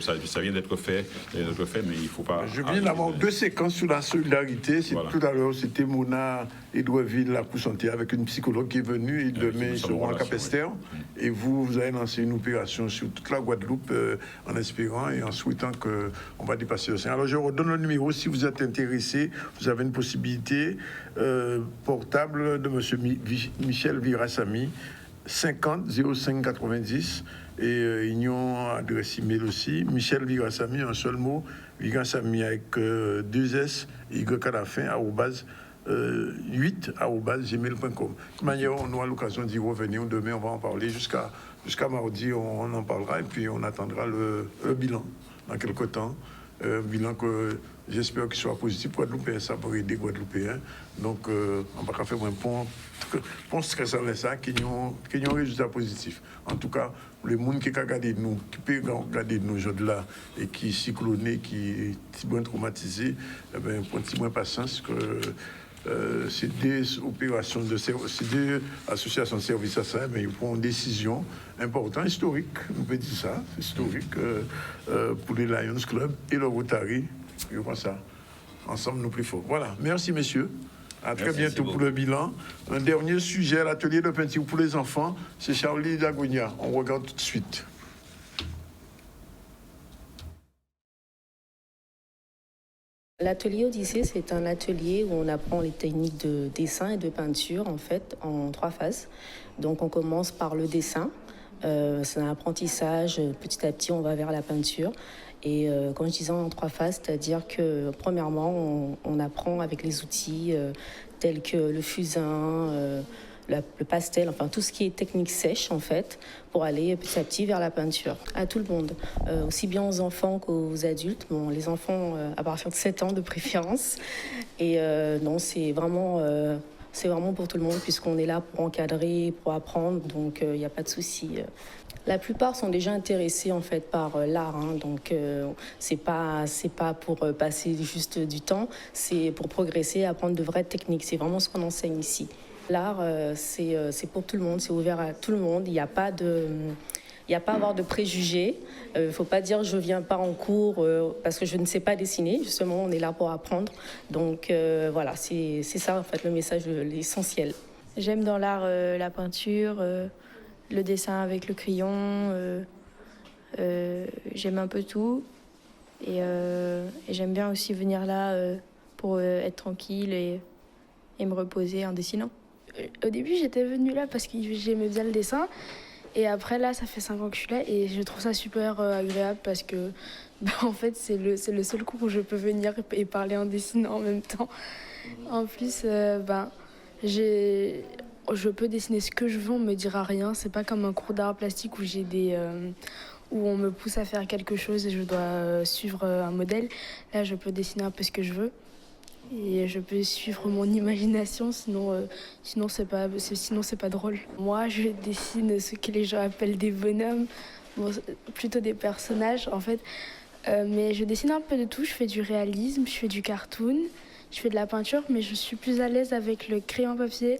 ça vient d'être fait, mais il ne faut pas. Je viens d'avoir 2 séquences sur la solidarité. Tout à l'heure, c'était Mona Edouardville, la Coussanté, avec une psychologue qui est venue et demain ils seront à Capesterre. Et vous avez lancé une opération sur toute la Guadeloupe en espérant et en souhaitant qu'on va dépasser le sein. Alors je redonne le numéro si vous êtes intéressé. Vous avez une possibilité portable de M. Michel Virassami, 50 05 90. Et ils ont adresse email aussi. Michel Virassami, un seul mot. Virassami avec 2 S, Y à la fin, @8@gmail.com. De manière, on aura l'occasion d'y revenir. Demain, on va en parler. Jusqu'à mardi, on en parlera. Et puis, on attendra le bilan dans quelques temps. Bilan que j'espère qu'il soit positif. Guadeloupéen, ça va aider Guadeloupéens. Donc, on va faire un point stress avec ça, qui ont un résultat positif. En tout cas, le monde qui a regardé nous, qui peut regarder nous aujourd'hui là, et qui est cycloné, qui est petit moins traumatisé, pour un petit moins patience que c'est des opérations c'est des associations de services à ça, mais ils prennent une décision importante, historique, on peut dire ça, historique pour les Lions Club et le Rotary. Je crois ça. Ensemble, nous plus forts. Voilà. Merci, messieurs. À très bientôt pour le bilan. Un dernier sujet, l'atelier de peinture pour les enfants, c'est Charlie Dagonia. On regarde tout de suite. L'atelier Odyssée, c'est un atelier où on apprend les techniques de dessin et de peinture, en fait, en 3 phases. Donc, on commence par le dessin. C'est un apprentissage. Petit à petit, on va vers la peinture. Et comme je disais, en 3 phases, c'est-à-dire que premièrement, on apprend avec les outils tels que le fusain, le pastel, enfin tout ce qui est technique sèche en fait, pour aller petit à petit vers la peinture. À tout le monde, aussi bien aux enfants qu'aux adultes. Bon, les enfants à partir de 7 ans de préférence. Et non, c'est vraiment pour tout le monde puisqu'on est là pour encadrer, pour apprendre, donc il n'y a pas de souci. La plupart sont déjà intéressés en fait par l'art, hein, donc c'est pas pour passer juste du temps, c'est pour progresser, apprendre de vraies techniques. C'est vraiment ce qu'on enseigne ici. L'art, c'est pour tout le monde, c'est ouvert à tout le monde. Il n'y a pas à avoir de préjugés. Il ne faut pas dire je ne viens pas en cours parce que je ne sais pas dessiner. Justement, on est là pour apprendre. Donc voilà, c'est ça en fait le message, l'essentiel. J'aime dans l'art la peinture, le dessin avec le crayon. J'aime un peu tout. Et j'aime bien aussi venir là pour être tranquille et me reposer en dessinant. Au début, j'étais venue là parce que j'aimais bien le dessin. Et après, là, ça fait 5 ans que je suis là et je trouve ça super agréable parce que, en fait, c'est le seul cours où je peux venir et parler en dessinant en même temps. En plus, je peux dessiner ce que je veux, on me dira rien. C'est pas comme un cours d'art plastique où où on me pousse à faire quelque chose et je dois suivre un modèle. Là, je peux dessiner un peu ce que je veux. Et je peux suivre mon imagination, sinon c'est pas drôle. Moi, je dessine ce que les gens appellent des bonhommes, plutôt des personnages en fait. Mais je dessine un peu de tout. Je fais du réalisme, je fais du cartoon, je fais de la peinture, mais je suis plus à l'aise avec le crayon papier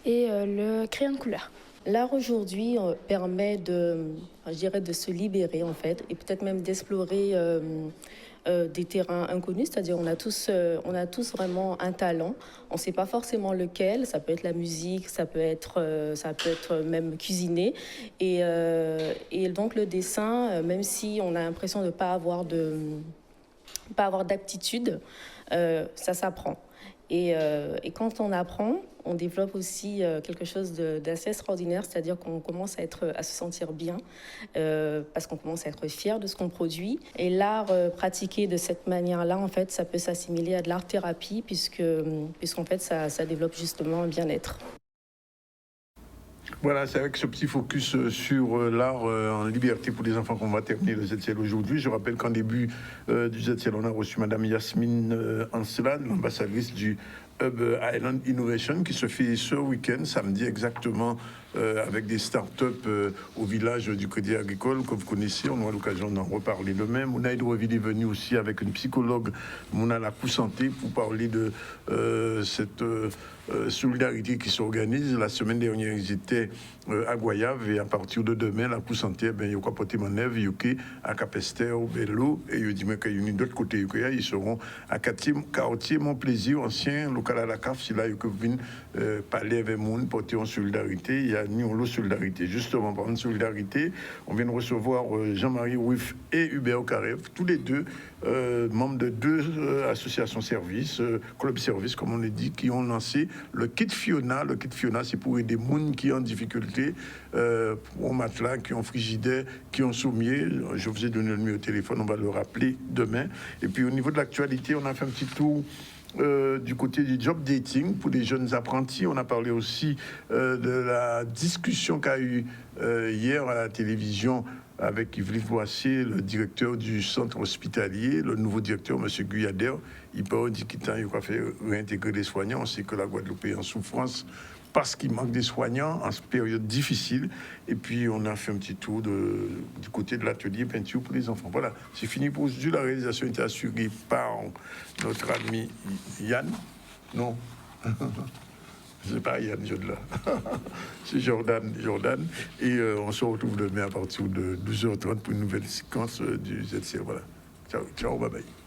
et le crayon de couleur. L'art aujourd'hui permet de se libérer en fait, et peut-être même d'explorer des terrains inconnus, c'est-à-dire on a tous vraiment un talent. On ne sait pas forcément lequel. Ça peut être la musique, ça peut être même cuisiner. Et donc le dessin, même si on a l'impression de ne pas avoir d'aptitude, ça s'apprend. Et quand on apprend, on développe aussi quelque chose d'assez extraordinaire, c'est-à-dire qu'on commence à se sentir bien, parce qu'on commence à être fier de ce qu'on produit. Et l'art pratiqué de cette manière-là, en fait, ça peut s'assimiler à de l'art-thérapie, puisqu'en fait, ça développe justement un bien-être. Voilà, c'est avec ce petit focus sur l'art en liberté pour les enfants qu'on va terminer le ZCL aujourd'hui. Je rappelle qu'en début du ZCL, on a reçu Madame Yasmine Ancelade, l'ambassadrice du Hub Island Innovation, qui se fait ce week-end, samedi exactement, avec des start-up au village du Crédit Agricole, que vous connaissez. On aura l'occasion d'en reparler demain. Mouna Hidroville est venue aussi avec une psychologue, Mouna Lacou-Santé, pour parler de cette solidarité qui s'organise. La semaine dernière, ils étaient à Goyave, et à partir de demain, Lacou-Santé, il y a quoi porter mon œuvre, à Capester, au Bello, et il dit qu'il y a d'autres côtés, ils seront à quartier Mon Plaisir, ancien local à la CAF, c'est là que vous venez parler avec monde, porter en solidarité. Il y a une solidarité. Justement, par une solidarité, on vient de recevoir Jean-Marie Ruff et Hubert Karev, tous les deux membres de 2 associations services, club service, comme on l'a dit, qui ont lancé le kit Fiona. Le kit Fiona, c'est pour aider des gens qui sont en difficulté, au matelas, qui ont frigidaire, qui ont sommier. Je vous ai donné le numéro de téléphone, on va le rappeler demain. Et puis au niveau de l'actualité, on a fait un petit tour du côté du job dating pour les jeunes apprentis. On a parlé aussi de la discussion qu'a eu hier à la télévision avec Yves Boissier, le directeur du centre hospitalier, le nouveau directeur, M. Guyader. Il peut dire qu'il va faire réintégrer les soignants. On sait que la Guadeloupe est en souffrance parce qu'il manque des soignants en période difficile. Et puis, on a fait un petit tour du côté de l'atelier peinture pour les enfants. Voilà, c'est fini pour aujourd'hui. La réalisation était assurée par notre ami Yann. Non c'est pas Yann Jodla. C'est Jordan. Et on se retrouve demain à partir de 12h30 pour une nouvelle séquence du ZCL. Voilà. Ciao, bye bye.